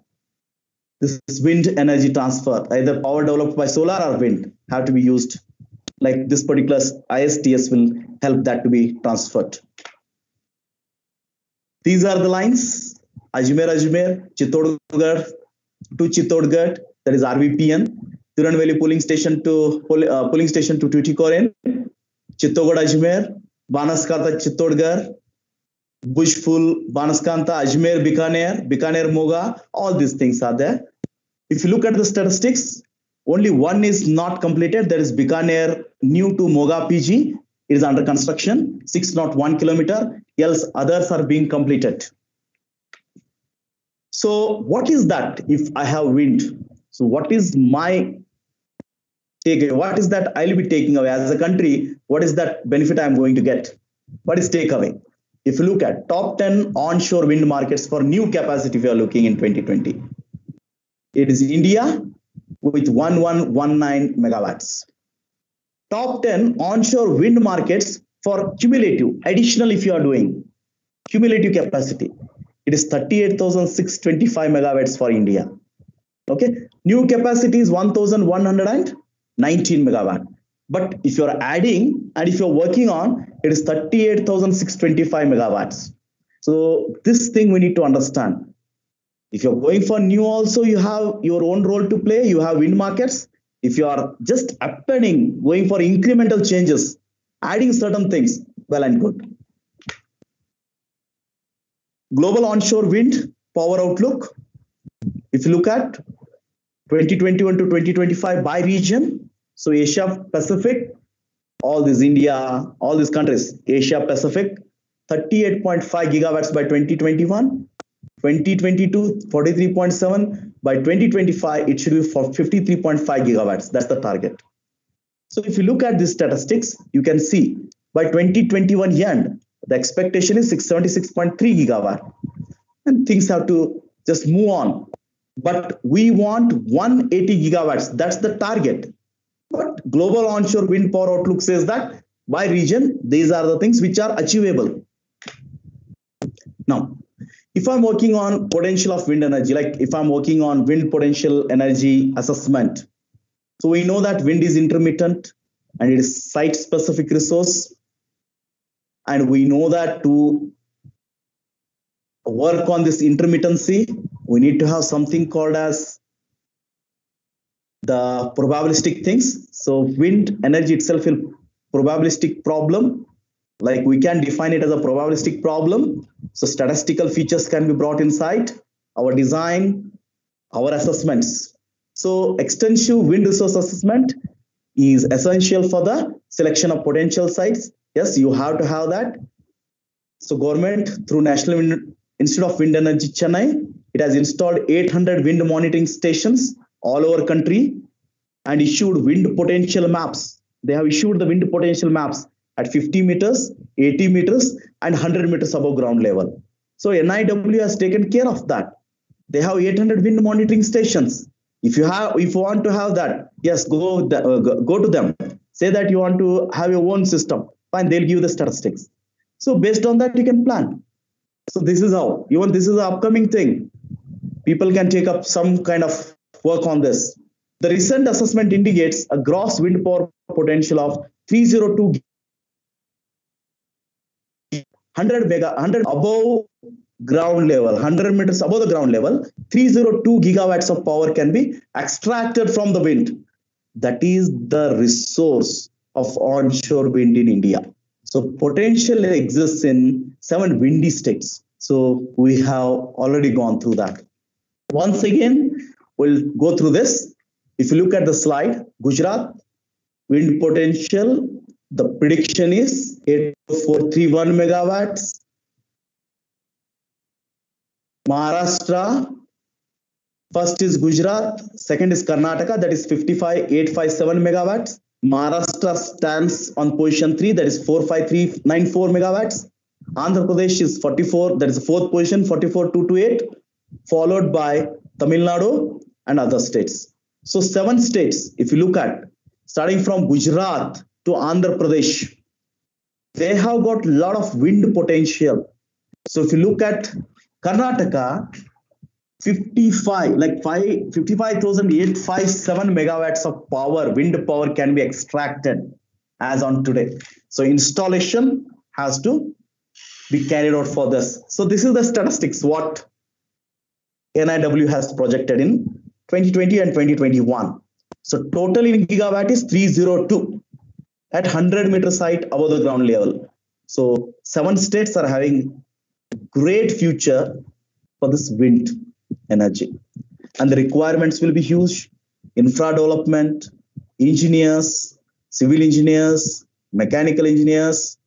this wind energy transfer, either power developed by solar or wind, have to be used. Like this particular ISTS will help that to be transferred. These are the lines: Ajmer, Chittorgarh to Chittorgarh, that is RVPN. Tirunelveli polling station to Tuticorin, Chittorgarh Ajmer, Banaskanta Chittorgarh, Bushful, Banaskanta, Ajmer, Bikaner Moga, all these things are there. If you look at the statistics, only one is not completed, that is Bikaner new to Moga PG. It is under construction, 601 kilometer, else others are being completed. So what is that if I have wind? So what is my takeaway? What is that I'll be taking away as a country? What is that benefit I'm going to get? What is takeaway? If you look at top 10 onshore wind markets for new capacity, we are looking in 2020. It is India with 1119 megawatts. Top 10 onshore wind markets for cumulative, additional if you are doing cumulative capacity, it is 38,625 megawatts for India. Okay, new capacity is 1,119 megawatt. But if you're adding and if you're working on, it is 38,625 megawatts. So this thing we need to understand. If you're going for new also, you have your own role to play. You have wind markets. If you are just appending, going for incremental changes, adding certain things, well and good. Global onshore wind power outlook. If you look at 2021 to 2025 by region, so Asia Pacific, all this India, all these countries, Asia Pacific, 38.5 gigawatts by 2021, 2022, 43.7, by 2025, it should be for 53.5 gigawatts. That's the target. So if you look at these statistics, you can see by 2021 end, the expectation is 676.3 gigawatt. And things have to just move on. but we want 180 gigawatts. That's the target. But Global Onshore Wind Power Outlook says that by region, these are the things which are achievable. Now, if I'm working on potential of wind energy, like if I'm working on wind potential energy assessment, so we know that wind is intermittent and it is site specific resource. And we know that to work on this intermittency, we need to have something called as the probabilistic things. So wind energy itself is probabilistic problem. Like we can define it as a probabilistic problem. So statistical features can be brought inside our design, our assessments. So extensive wind resource assessment is essential for the selection of potential sites. Yes, you have to have that. So government through National Institute of Wind Energy Chennai, it has installed 800 wind monitoring stations all over country and issued wind potential maps. They have issued the wind potential maps at 50 meters, 80 meters, and 100 meters above ground level. So NIW has taken care of that. They have 800 wind monitoring stations. If you want to have that, yes, go to them. Say that you want to have your own system. Fine, they'll give the statistics. So based on that, you can plan. So this is how. Even this is an upcoming thing. People can take up some kind of work on this. The recent assessment indicates a gross wind power potential of 302 100 above ground level, 100 meters above the ground level, 302 gigawatts of power can be extracted from the wind. That is the resource of onshore wind in India. So potential exists in 7 windy states. So we have already gone through that. Once again, we'll go through this. If you look at the slide, Gujarat, wind potential, the prediction is 8431 megawatts. Maharashtra, first is Gujarat, second is Karnataka, that is 55857 megawatts. Maharashtra stands on position 3, that is 45394 megawatts. Andhra Pradesh is 44, that is the fourth position, 44228, followed by Tamil Nadu and other states. So 7 states, if you look at, starting from Gujarat to Andhra Pradesh, they have got a lot of wind potential. So if you look at Karnataka, 55,857 megawatts of power, wind power can be extracted as on today. So installation has to be carried out for this. So this is the statistics what NIW has projected in 2020 and 2021. So total in gigawatt is 302 at 100 meter site above the ground level. So 7 states are having great future for this wind energy. And the requirements will be huge. Infra development, engineers, civil engineers, mechanical engineers,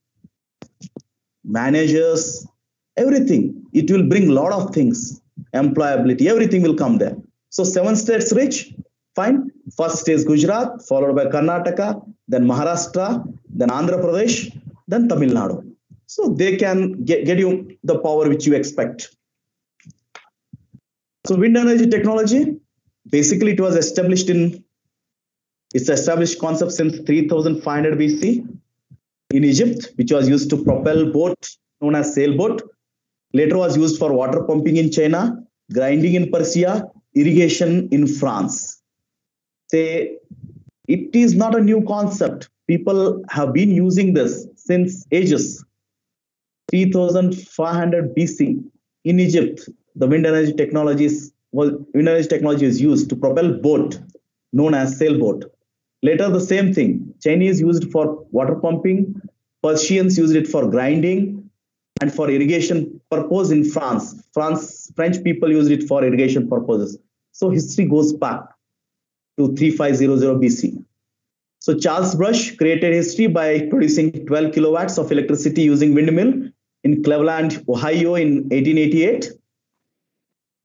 managers, everything. It will bring a lot of things. Employability, everything will come there. So 7 states rich, fine. First is Gujarat, followed by Karnataka, then Maharashtra, then Andhra Pradesh, then Tamil Nadu. So they can get you the power which you expect. So wind energy technology, basically it was established it's established concept since 3500 BC in Egypt, which was used to propel boat known as sailboat. Later was used for water pumping in China, grinding in Persia, irrigation in France. Say, it is not a new concept. People have been using this since ages. 3500 BC in Egypt, the wind energy technology is used to propel boat known as sailboat. Later, the same thing. Chinese used it for water pumping, Persians used it for grinding, and for irrigation purpose in France. French people used it for irrigation purposes. So history goes back to 3500 BC. So Charles Brush created history by producing 12 kilowatts of electricity using windmill in Cleveland, Ohio in 1888.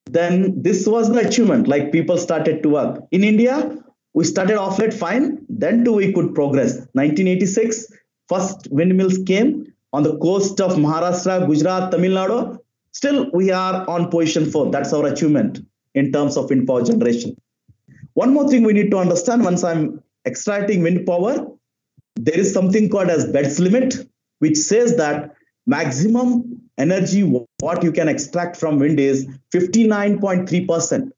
Then this was the achievement, like people started to work. In India, we started off at fine, then too we could progress. 1986, first windmills came on the coast of Maharashtra, Gujarat, Tamil Nadu. Still we are on position 4, that's our achievement. in terms of wind power generation. One more thing we need to understand, once I'm extracting wind power, there is something called as Betz limit, which says that maximum energy what you can extract from wind is 59.3%.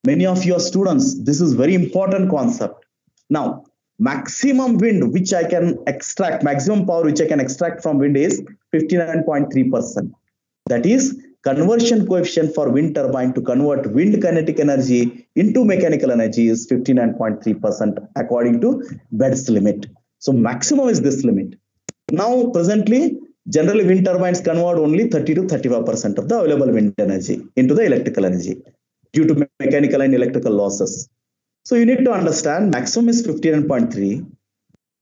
Many of your students, this is very important concept. Now, maximum wind which I can extract, maximum power which I can extract from wind is 59.3%. That is conversion coefficient for wind turbine to convert wind kinetic energy into mechanical energy is 59.3% according to Betz limit. So maximum is this limit. Now presently, generally wind turbines convert only 30 to 35% of the available wind energy into the electrical energy due to mechanical and electrical losses. So you need to understand maximum is 59.3.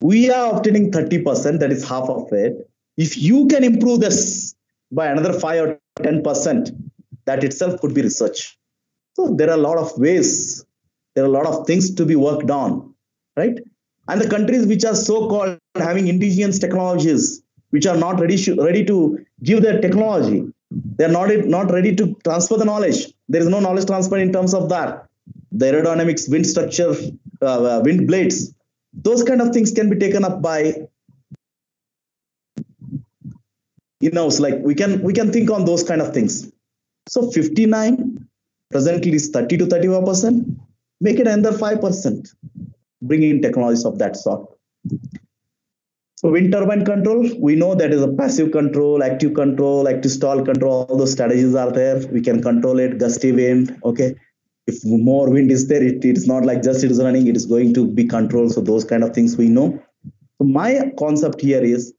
We are obtaining 30%, that is half of it. If you can improve this by another 5 or 10%, that itself could be research. So there are a lot of ways, there are a lot of things to be worked on, right? And the countries which are so-called having indigenous technologies, which are not ready to give their technology, they're not ready to transfer the knowledge. There is no knowledge transfer in terms of that. The aerodynamics, wind structure, wind blades, those kind of things can be taken up by like we can think on those kind of things. So 59 presently is 30 to 35%. Make it another 5%. Bring in technologies of that sort. So wind turbine control, we know that is a passive control, active stall control. All those strategies are there. We can control it. Gusty wind. Okay. If more wind is there, it is not like just it is running. It is going to be controlled. So those kind of things we know. So my concept here is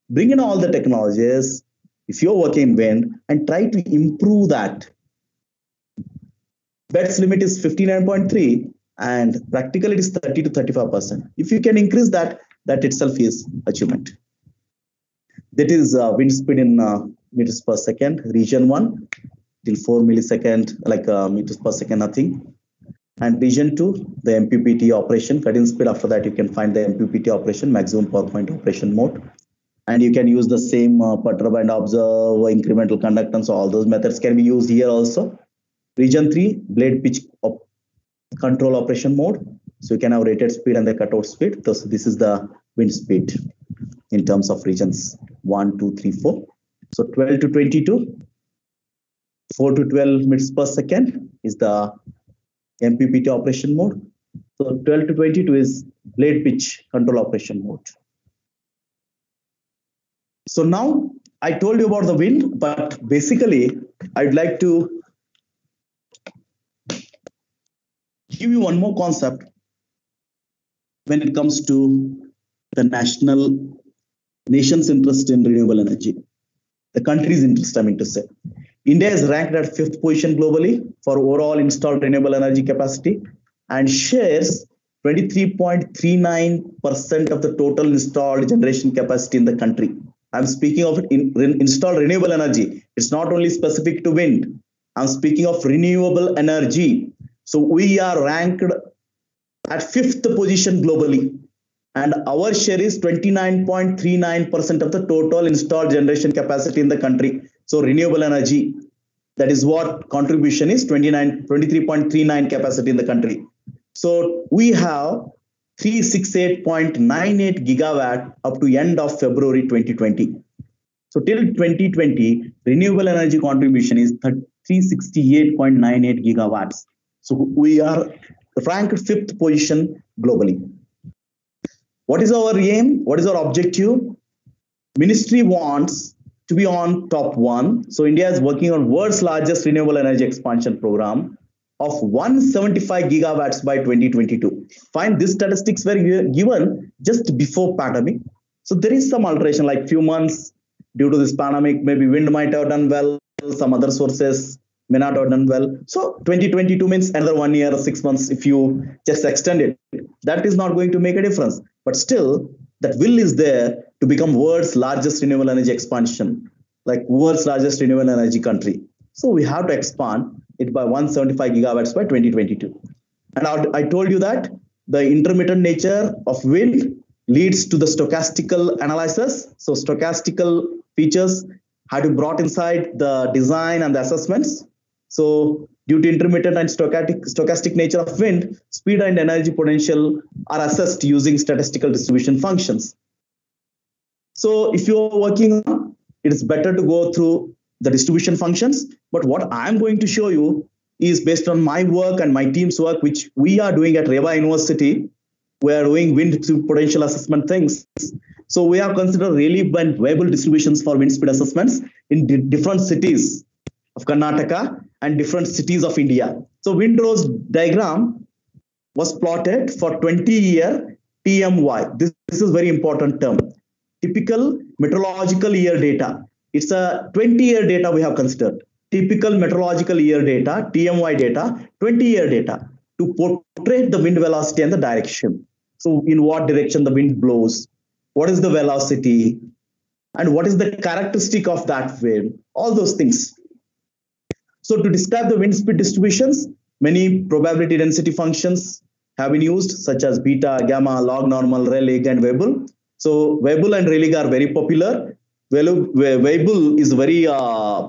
bring in all the technologies, if you're working in wind, and try to improve that. Betz limit is 59.3 and practically it is 30 to 35%. If you can increase that, that itself is achievement. That is wind speed in meters per second, region 1 till 4 millisecond, like meters per second, nothing. And region 2, the MPPT operation, cut-in speed. After that, you can find the MPPT operation, maximum power point operation mode. And you can use the same per turbine observe, incremental conductance, all those methods can be used here also. Region 3, blade pitch control operation mode. So you can have rated speed and the cutout speed. So this is the wind speed in terms of regions 1, 2, 3, 4. So 12 to 22, 4 to 12 meters per second is the MPPT operation mode. So 12 to 22 is blade pitch control operation mode. So now I told you about the wind, but basically I'd like to give you one more concept when it comes to the nation's interest in renewable energy. The country's interest, I mean to say. India is ranked at 5th position globally for overall installed renewable energy capacity and shares 23.39% of the total installed generation capacity in the country. I'm speaking of installed renewable energy. It's not only specific to wind. I'm speaking of renewable energy. So we are ranked at 5th position globally. And our share is 29.39% of the total installed generation capacity in the country. So renewable energy, that is what contribution is, 23.39 capacity in the country. So we have 368.98 gigawatt up to end of February 2020. So till 2020, renewable energy contribution is 368.98 gigawatts. So we are ranked 5th position globally. What is our aim? What is our objective? Ministry wants to be on top 1. So India is working on world's largest renewable energy expansion program of 175 gigawatts by 2022. Find these statistics were given just before pandemic. So there is some alteration, like few months due to this pandemic, maybe wind might have done well, some other sources may not have done well. So 2022 means another 1 year or 6 months. If you just extend it, that is not going to make a difference. But still, that will is there to become world's largest renewable energy expansion, like world's largest renewable energy country. So we have to expand it by 175 gigawatts by 2022. And I told you that the intermittent nature of wind leads to the stochastical analysis. So stochastical features had to be brought inside the design and the assessments. So Due to intermittent and stochastic nature of wind, speed and energy potential are assessed using statistical distribution functions. So if you are working on, it is better to go through the distribution functions. But what I'm going to show you is based on my work and my team's work, which we are doing at Reva University. We are doing wind potential assessment things. So we have considered relevant variable distributions for wind speed assessments in different cities of Karnataka and different cities of India. So windrose diagram was plotted for 20-year TMY. This is very important term. Typical meteorological year data. It's a 20-year data we have considered. Typical meteorological year data, TMY data, 20-year data to portray the wind velocity and the direction. So in what direction the wind blows, what is the velocity, and what is the characteristic of that wind, all those things. So to describe the wind speed distributions, many probability density functions have been used, such as beta, gamma, log normal, Rayleigh, and Weibull. So Weibull and Rayleigh are very popular. Weibull is very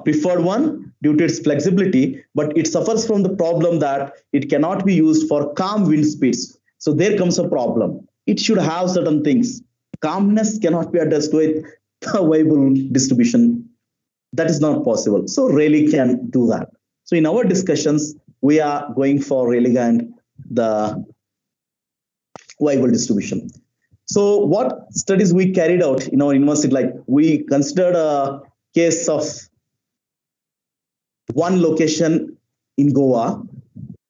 preferred one due to its flexibility, but it suffers from the problem that it cannot be used for calm wind speeds. So there comes a problem. It should have certain things. Calmness cannot be addressed with the Weibull distribution. That is not possible. So Rayleigh can do that. So in our discussions, we are going for Rayleigh and the Weibull distribution. So what studies we carried out in our university, like we considered a case of one location in Goa.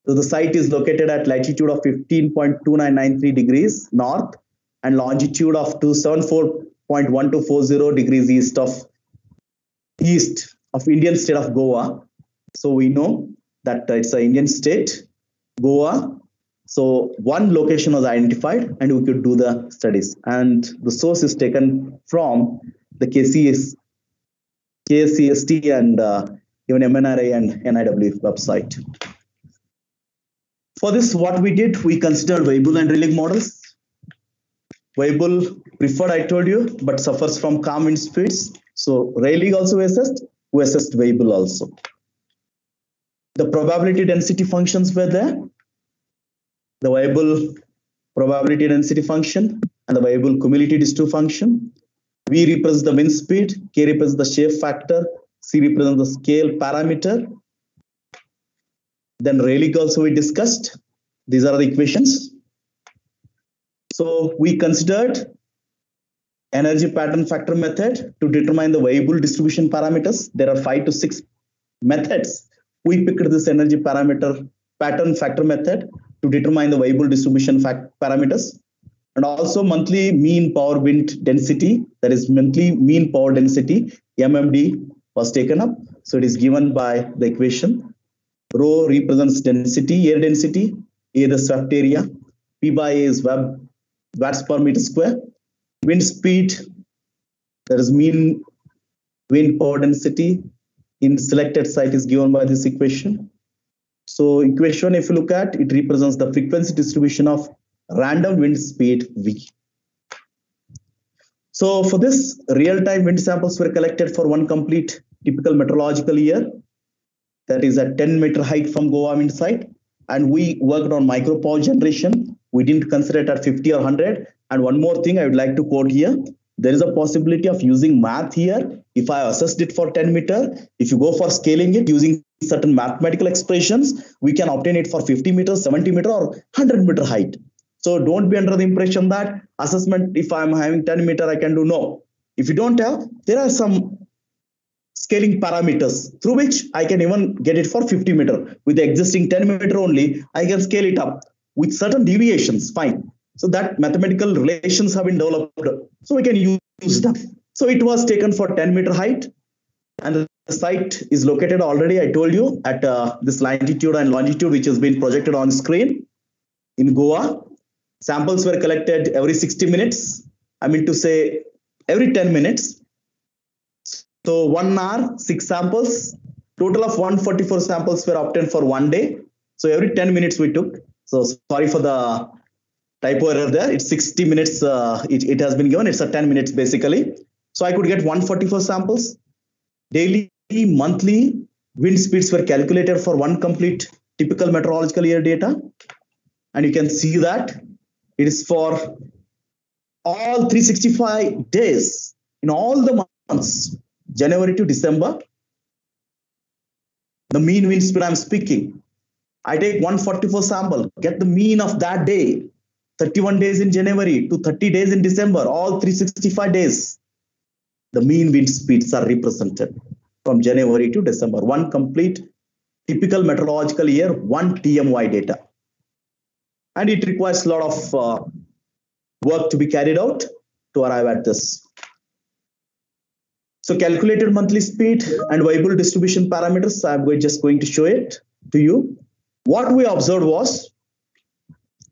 So the site is located at latitude of 15.2993 degrees north and longitude of 274.1240 degrees east of Indian state of Goa. So we know that it's an Indian state, Goa. So one location was identified and we could do the studies. And the source is taken from the KCST and even MNRI and NIW website. For this, what we did, we considered Weibull and Rayleigh models. Weibull preferred, I told you, but suffers from calm wind speeds. So Rayleigh also assessed, we assessed Weibull also. The probability density functions were there. The Weibull probability density function and the Weibull cumulative distribution function. V represents the wind speed, K represents the shape factor, C represents the scale parameter. Then Rayleigh also we discussed. These are the equations. So we considered energy pattern factor method to determine the Weibull distribution parameters. There are 5 to 6 methods. We picked this energy pattern factor method to determine the Weibull distribution parameters. And also monthly mean power wind density, that is monthly mean power density, MMD, was taken up. So it is given by the equation. Rho represents density, air density, A the swept area, P by A is watts per meter square. Wind speed, that is mean wind power density in selected site is given by this equation. So equation, if you look at, it represents the frequency distribution of random wind speed V. So for this, real-time wind samples were collected for one complete typical meteorological year. That is at 10-meter height from Goa wind site. And we worked on micro power generation. We didn't consider it at 50 or 100. And one more thing I would like to quote here. There is a possibility of using math here. If I assessed it for 10 meter, if you go for scaling it using certain mathematical expressions, we can obtain it for 50 meters, 70 meter or 100 meter height. So don't be under the impression that assessment, if I'm having 10 meter, I can do. No. If you don't have, there are some scaling parameters through which I can even get it for 50 meter. With the existing 10 meter only, I can scale it up with certain deviations, fine. So that mathematical relations have been developed. So we can use them. So it was taken for 10 meter height. And the site is located already, I told you, at this latitude and longitude, which has been projected on screen in Goa. Samples were collected every 60 minutes. I mean to say every 10 minutes. So 1 hour, 6 samples. Total of 144 samples were obtained for 1 day. So every 10 minutes we took. So sorry for the typo error there. It's 60 minutes. It has been given. It's a 10 minutes basically. So I could get 144 samples daily, monthly, wind speeds were calculated for one complete typical meteorological year data. And you can see that it is for all 365 days in all the months, January to December. The mean wind speed I'm speaking. I take 144 sample, get the mean of that day, 31 days in January to 30 days in December, all 365 days. The mean wind speeds are represented from January to December. One complete typical meteorological year, one TMY data. And it requires a lot of work to be carried out to arrive at this. So calculated monthly speed and Weibull distribution parameters, I'm just going to show it to you. What we observed was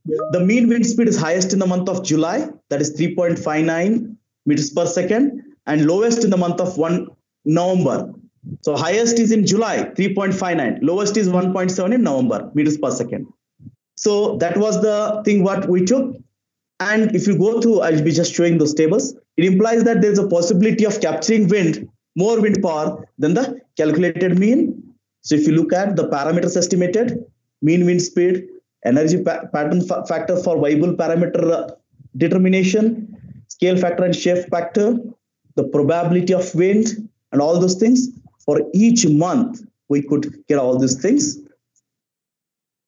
the mean wind speed is highest in the month of July, that is 3.59 meters per second, and lowest in the month of November. So highest is in July, 3.59, lowest is 1.7 in November, meters per second. So that was the thing what we took. And if you go through, I'll be just showing those tables. It implies that there's a possibility of capturing wind, more wind power than the calculated mean. So if you look at the parameters estimated, mean wind speed, energy pattern factor for Weibull parameter determination, scale factor and shape factor, the probability of wind, and all those things. For each month, we could get all these things.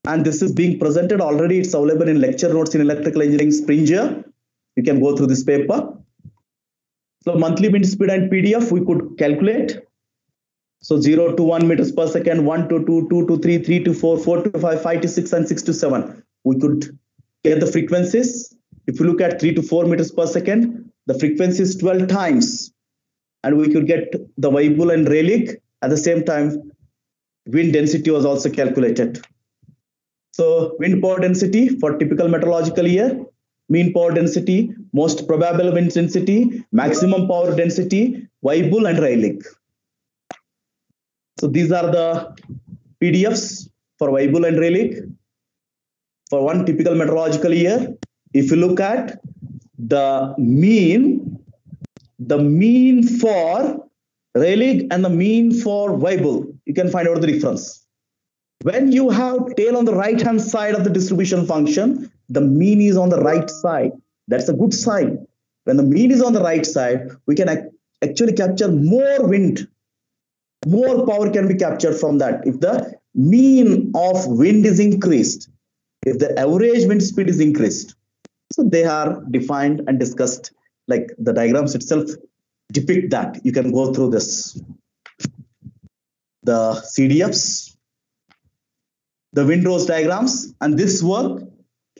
And this is being presented already. It's available in lecture notes in electrical engineering spring year. You can go through this paper. So monthly wind speed and PDF we could calculate. So 0 to 1 meters per second, 1 to 2, 2 to 3, 3 to 4, 4 to 5, 5 to 6, and 6 to 7. We could get the frequencies. If you look at 3 to 4 meters per second, the frequency is 12 times. And we could get the Weibull and Rayleigh. At the same time, wind density was also calculated. So wind power density for typical meteorological year, mean power density, most probable wind density, maximum power density, Weibull and Rayleigh. So these are the PDFs for Weibull and Rayleigh for one typical meteorological year. If you look at the mean for Rayleigh and the mean for Weibull, you can find out the difference. When you have tail on the right hand side of the distribution function, the mean is on the right side. That's a good sign. When the mean is on the right side, we can actually capture more wind. More power can be captured from that. If the mean of wind is increased, if the average wind speed is increased. So they are defined and discussed, like the diagrams itself depict that. You can go through this. The CDFs, the windrows diagrams, and this work,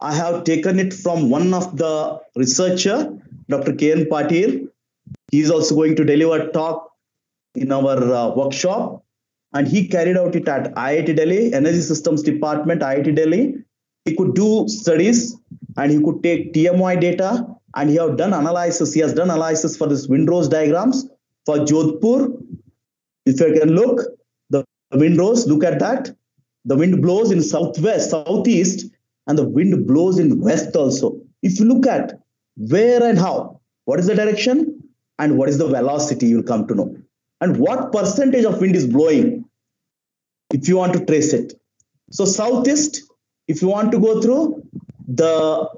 I have taken it from one of the researcher, Dr. K.N. Patil. He is also going to deliver a talk in our workshop, and he carried out it at IIT Delhi, Energy Systems Department, IIT Delhi. He could do studies and he could take TMY data, and he has done analysis for this windrows diagrams for Jodhpur. If you can look, the windrows, look at that. The wind blows in southwest, southeast, and the wind blows in west also. If you look at where and how, what is the direction and what is the velocity, you'll come to know. And what percentage of wind is blowing, if you want to trace it. So southeast, if you want to go through, the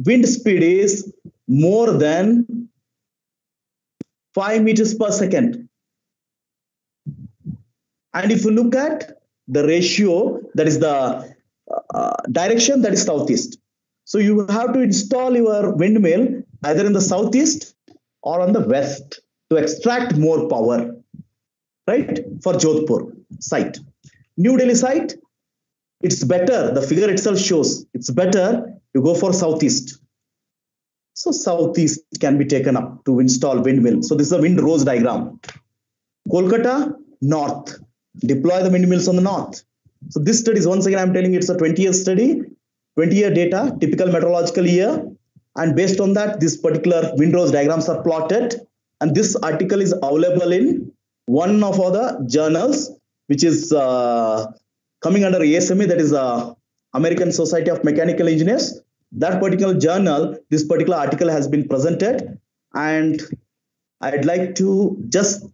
wind speed is more than 5 meters per second. And if you look at the ratio, that is the direction, that is southeast. So you have to install your windmill either in the southeast or on the west to extract more power, right? For Jodhpur site. New Delhi site, it's better, the figure itself shows, it's better to go for southeast. So southeast can be taken up to install windmill. So this is a windrows diagram. Kolkata, north. Deploy the windmills on the north. So this study is, once again, I'm telling you, it's a 20-year study, 20-year data, typical meteorological year. And based on that, this particular windrows diagrams are plotted. And this article is available in one of the journals, which is coming under ASME, that is American Society of Mechanical Engineers. That particular journal, this particular article has been presented. And I'd like to just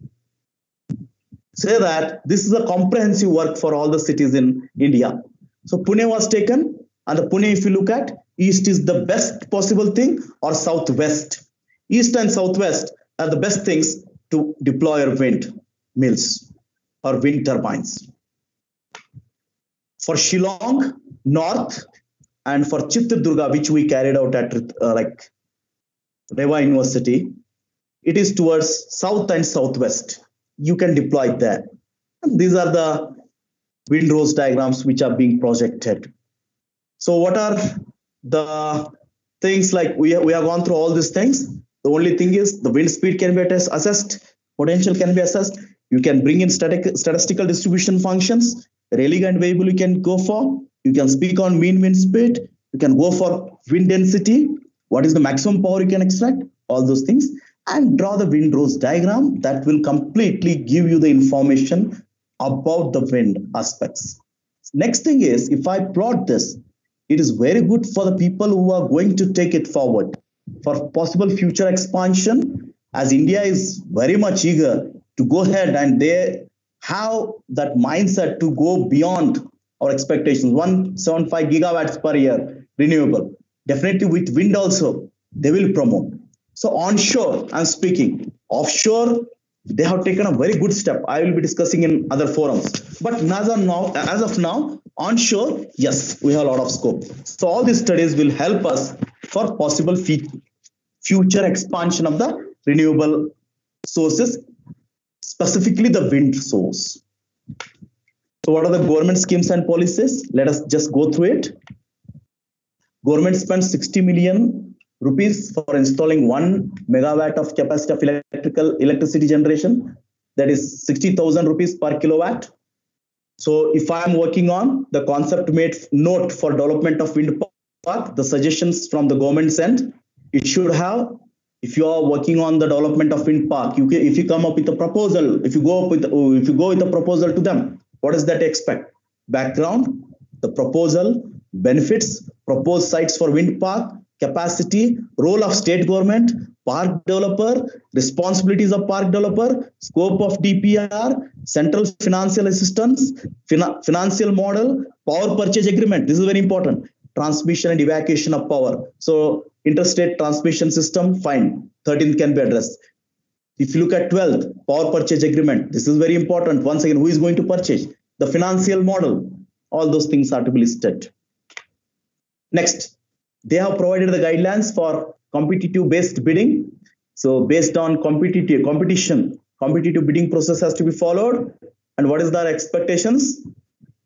say that this is a comprehensive work for all the cities in India. So Pune was taken, and the Pune, if you look at, east is the best possible thing, or southwest. East and southwest are the best things to deploy your wind mills or wind turbines. For Shillong, north, and for Chitradurga, which we carried out at Reva University, it is towards south and southwest. You can deploy there. And these are the windrows diagrams which are being projected. So what are the things like we have gone through all these things? The only thing is the wind speed can be assessed, potential can be assessed. You can bring in statistical distribution functions, Rayleigh and variable you can go for. You can speak on mean wind speed. You can go for wind density. What is the maximum power you can extract? All those things. And draw the windrows diagram that will completely give you the information about the wind aspects. Next thing is, if I plot this, it is very good for the people who are going to take it forward for possible future expansion, as India is very much eager to go ahead and they have that mindset to go beyond our expectations. 175 gigawatts per year renewable. Definitely with wind also, they will promote. So onshore, I'm speaking. Offshore, they have taken a very good step. I will be discussing in other forums. But as of now, onshore, yes, we have a lot of scope. So all these studies will help us for possible future expansion of the renewable sources, specifically the wind source. So what are the government schemes and policies? Let us just go through it. Government spends 60 million rupees for installing 1 megawatt of capacity of electricity generation. That is 60,000 rupees per kilowatt. So if I'm working on the concept made note for development of wind park, the suggestions from the government's end, it should have, if you are working on the development of wind park, if you come up with a proposal, if you go with a proposal to them, what does that expect? Background, the proposal, benefits, proposed sites for wind park, capacity, role of state government, park developer, responsibilities of park developer, scope of DPR, central financial assistance, financial model, power purchase agreement. This is very important. Transmission and evacuation of power. So interstate transmission system, fine. 13th can be addressed. If you look at 12th, power purchase agreement. This is very important. Once again, who is going to purchase? The financial model. All those things are to be listed. Next, they have provided the guidelines for competitive based bidding. So based on competitive bidding process has to be followed. And what is their expectations?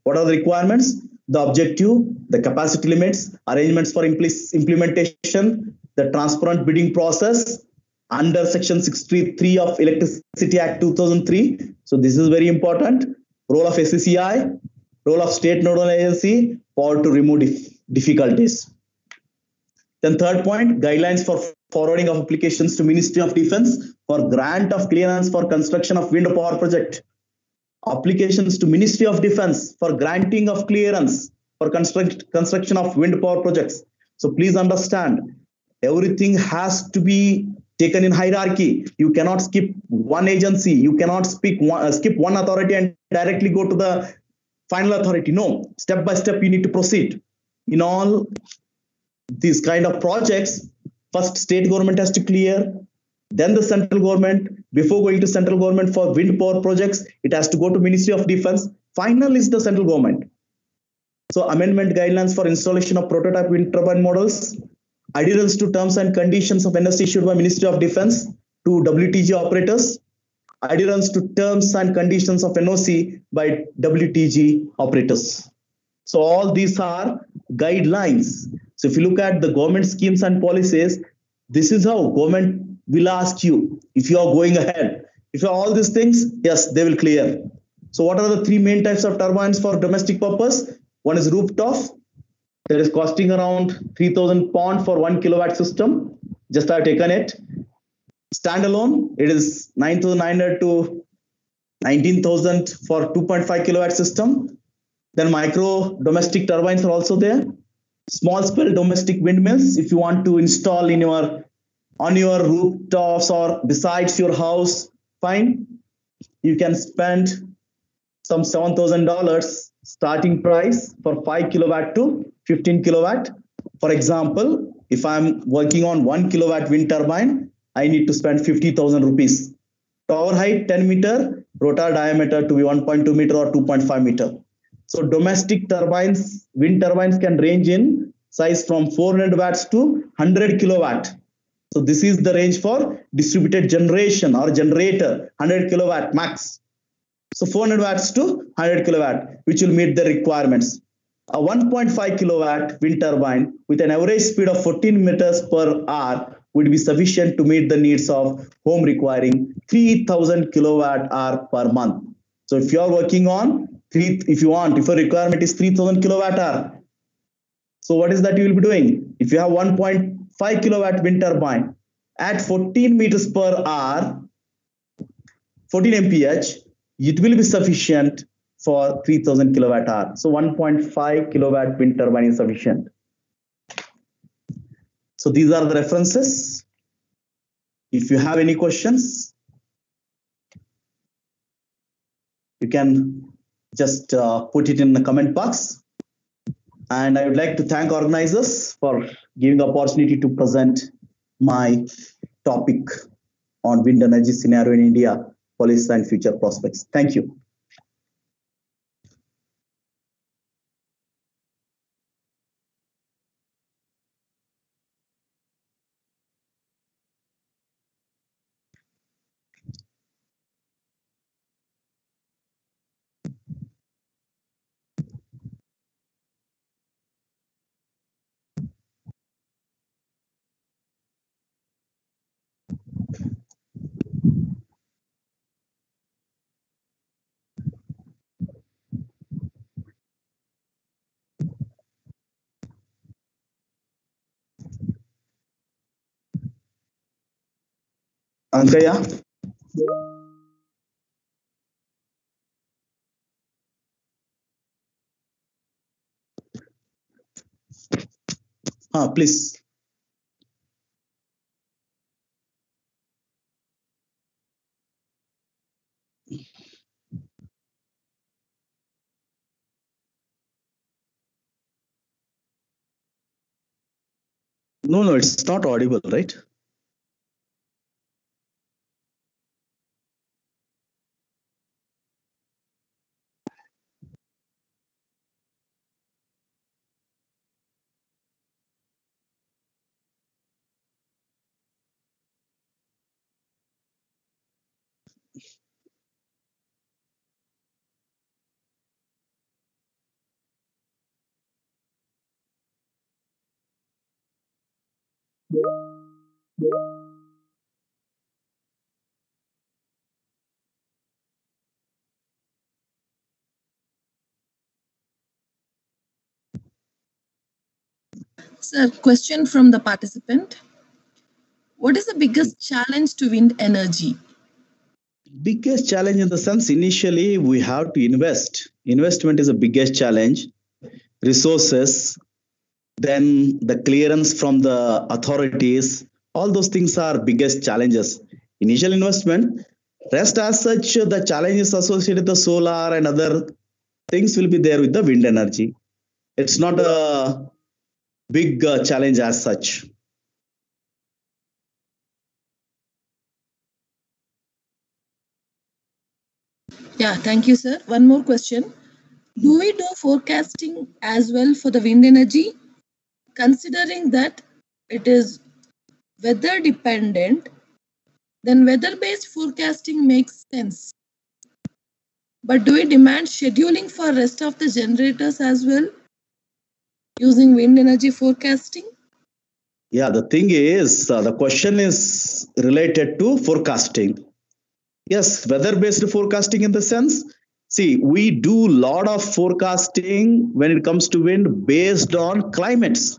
What are the requirements? The objective, the capacity limits, arrangements for implementation, the transparent bidding process under Section 63 of Electricity Act 2003. So this is very important. Role of SCCI, role of state nodal agency, power to remove difficulties. Then third point, guidelines for forwarding of applications to Ministry of Defence for grant of clearance for construction of wind power project. Applications to Ministry of Defence for granting of clearance for construction of wind power projects. So please understand, everything has to be taken in hierarchy. You cannot skip one agency. You cannot skip one authority and directly go to the final authority. No, step by step you need to proceed. In all these kind of projects, first state government has to clear, then the central government. Before going to central government for wind power projects, it has to go to Ministry of Defence. Final is the central government. So amendment guidelines for installation of prototype wind turbine models, adherence to terms and conditions of NST issued by Ministry of Defence to WTG operators, adherence to terms and conditions of NOC by WTG operators. So all these are guidelines. So if you look at the government schemes and policies, this is how government will ask you if you are going ahead. If you have all these things, yes, they will clear. So what are the three main types of turbines for domestic purpose? One is rooftop. That is costing around 3,000 pound for 1 kilowatt system. Just I have taken it. Standalone, it is 9,900 to 19,000 for 2.5 kilowatt system. Then micro domestic turbines are also there. Small scale domestic windmills, if you want to install on your rooftops or besides your house, fine. you can spend some $7,000 starting price for 5 kilowatt to 15 kilowatt. For example, if I'm working on 1 kilowatt wind turbine, I need to spend 50,000 rupees. Tower height 10 meter, rotor diameter to be 1.2 meter or 2.5 meter. So domestic turbines, wind turbines can range in size from 400 watts to 100 kilowatt. So this is the range for distributed generation or generator, 100 kilowatt max. So 400 watts to 100 kilowatt, which will meet the requirements. A 1.5 kilowatt wind turbine with an average speed of 14 meters per hour would be sufficient to meet the needs of home requiring 3,000 kilowatt hour per month. So if you are working on if your requirement is 3,000 kilowatt hour, so what is that you will be doing? If you have 1.5 kilowatt wind turbine at 14 meters per hour, 14 mph, it will be sufficient for 3,000 kilowatt hour. So 1.5 kilowatt wind turbine is sufficient. So these are the references. If you have any questions, you can just put it in the comment box. And I would like to thank organizers for giving the opportunity to present my topic on wind energy scenario in India, policy and future prospects. Thank you. Ankaya? Please. No, it's not audible, right? Sir, question from the participant. What is the biggest challenge to wind energy? Biggest challenge in the sense, initially we have to invest. Investment is the biggest challenge. Resources, then the clearance from the authorities, all those things are biggest challenges. Initial investment, rest as such, the challenges associated with the solar and other things will be there with the wind energy. It's not a big challenge as such. Yeah, thank you, sir. One more question. Do we do forecasting as well for the wind energy? Considering that it is weather dependent, then weather-based forecasting makes sense. But do we demand scheduling for rest of the generators as well using wind energy forecasting? Yeah, the thing is, the question is related to forecasting. Yes, weather-based forecasting in the sense, see, we do a lot of forecasting when it comes to wind based on climates.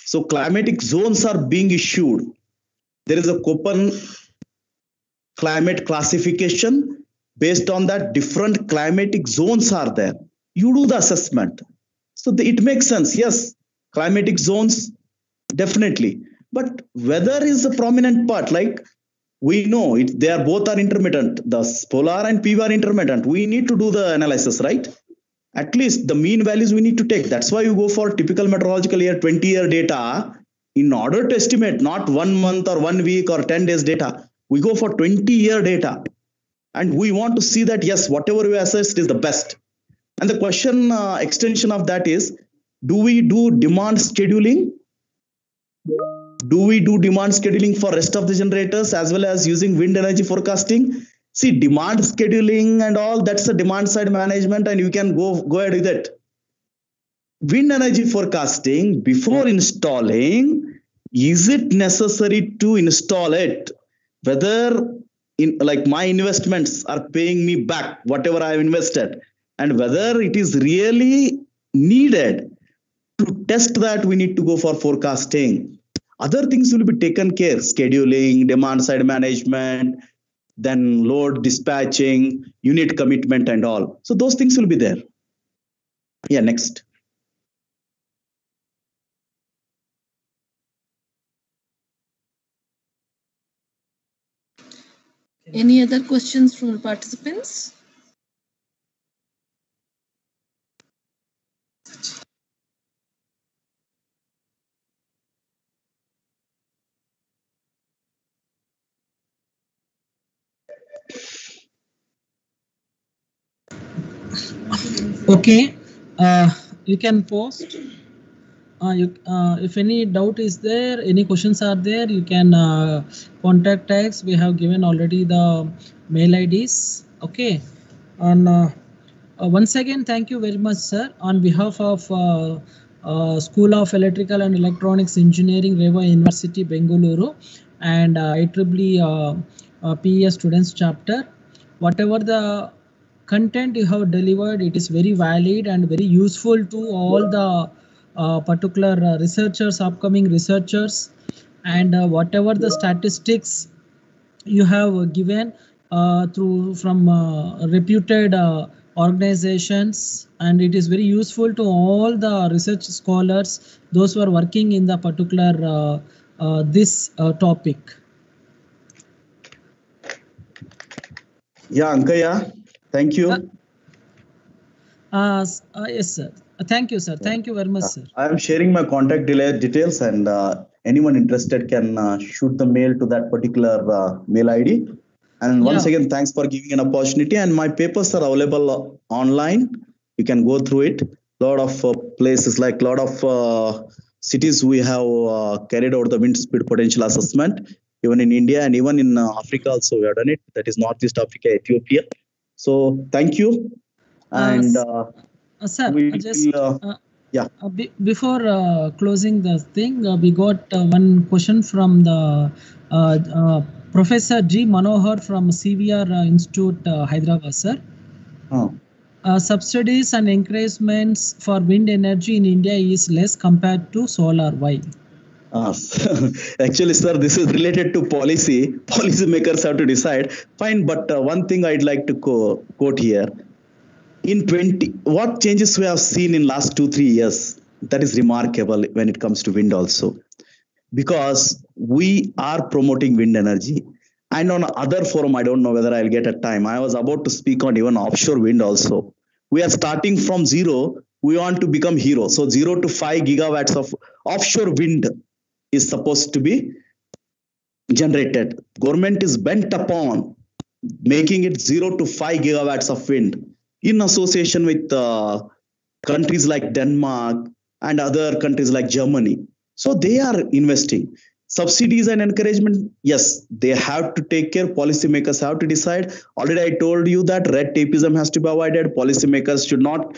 So climatic zones are being issued. There is a Köppen climate classification. Based on that, different climatic zones are there. You do the assessment. So it makes sense. Yes, climatic zones, definitely. But weather is a prominent part. Like We know they are both are intermittent. The solar and PV are intermittent. We need to do the analysis, right? At least the mean values we need to take. That's why you go for typical meteorological year 20-year data in order to estimate, not 1 month or 1 week or 10 days data. We go for 20-year data, and we want to see that yes, whatever we assessed is the best. And the question extension of that is, do we do demand scheduling? Do we do demand scheduling for rest of the generators as well as using wind energy forecasting? See, demand scheduling and all, that's the demand side management, and you can go ahead with it. Wind energy forecasting, before installing, is it necessary to install it? Whether in like my investments are paying me back whatever I have invested, and whether it is really needed. To test that, we need to go for forecasting. Other things will be taken care: scheduling, demand side management, then load dispatching, unit commitment, and all. So those things will be there. Yeah, next. Any other questions from the participants? Okay, you can post. If any doubt is there, any questions are there, you can contact us. We have given already the mail IDs. Okay, and once again, thank you very much, sir, on behalf of School of Electrical and Electronics Engineering, Reva University, Bengaluru, and IEEE PES Students Chapter. Whatever the content you have delivered, it is very valid and very useful to all the particular researchers, upcoming researchers, and whatever the statistics you have given through from reputed organizations, and it is very useful to all the research scholars, those who are working in the particular this topic. Yeah, Ankaya, thank you. Yes, sir. Thank you, sir. Thank you very much, sir. I am sharing my contact details, and anyone interested can shoot the mail to that particular mail ID. And once again, thanks for giving an opportunity. And my papers are available online. You can go through it. Lot of places, like lot of cities, we have carried out the wind speed potential assessment. Even in India and even in Africa also, we have done it. That is Northeast Africa, Ethiopia. So thank you. And sir, yeah. Before closing the thing, we got one question from the Professor G. Manohar from CVR Institute, Hyderabad, sir. Subsidies and encouragements for wind energy in India is less compared to solar. Why? Actually, sir, this is related to policy. Policymakers have to decide. Fine, but one thing I'd like to quote here. What changes we have seen in last 2-3 years, that is remarkable when it comes to wind also, because we are promoting wind energy. And on other forum, I don't know whether I'll get a time, I was about to speak on even offshore wind also. We are starting from zero. We want to become hero. So 0 to 5 gigawatts of offshore wind is supposed to be generated. Government is bent upon making it 0 to 5 gigawatts of wind, in association with countries like Denmark and other countries like Germany. So they are investing. Subsidies and encouragement, yes, they have to take care. Policymakers have to decide. Already I told you that red tapeism has to be avoided. Policymakers should not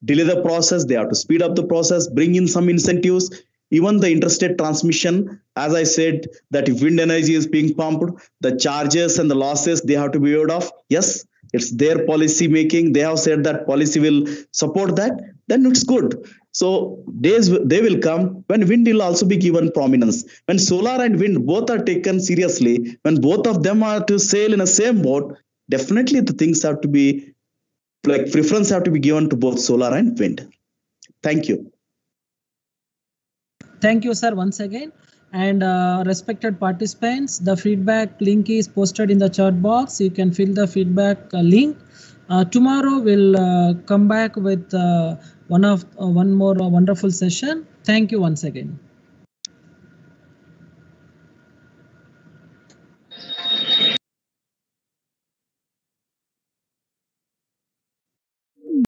delay the process. They have to speed up the process, bring in some incentives. Even the interstate transmission, as I said, that if wind energy is being pumped, the charges and the losses, they have to be waived off. Yes, it's their policy making. They have said that policy will support that. Then it's good. So days they will come when wind will also be given prominence. When solar and wind both are taken seriously, when both of them are to sail in the same boat, definitely the things have to be, like, preference have to be given to both solar and wind. Thank you. Thank you, sir, once again. And respected participants, the feedback link is posted in the chat box. You can fill the feedback link. Tomorrow we'll come back with one more wonderful session. Thank you once again.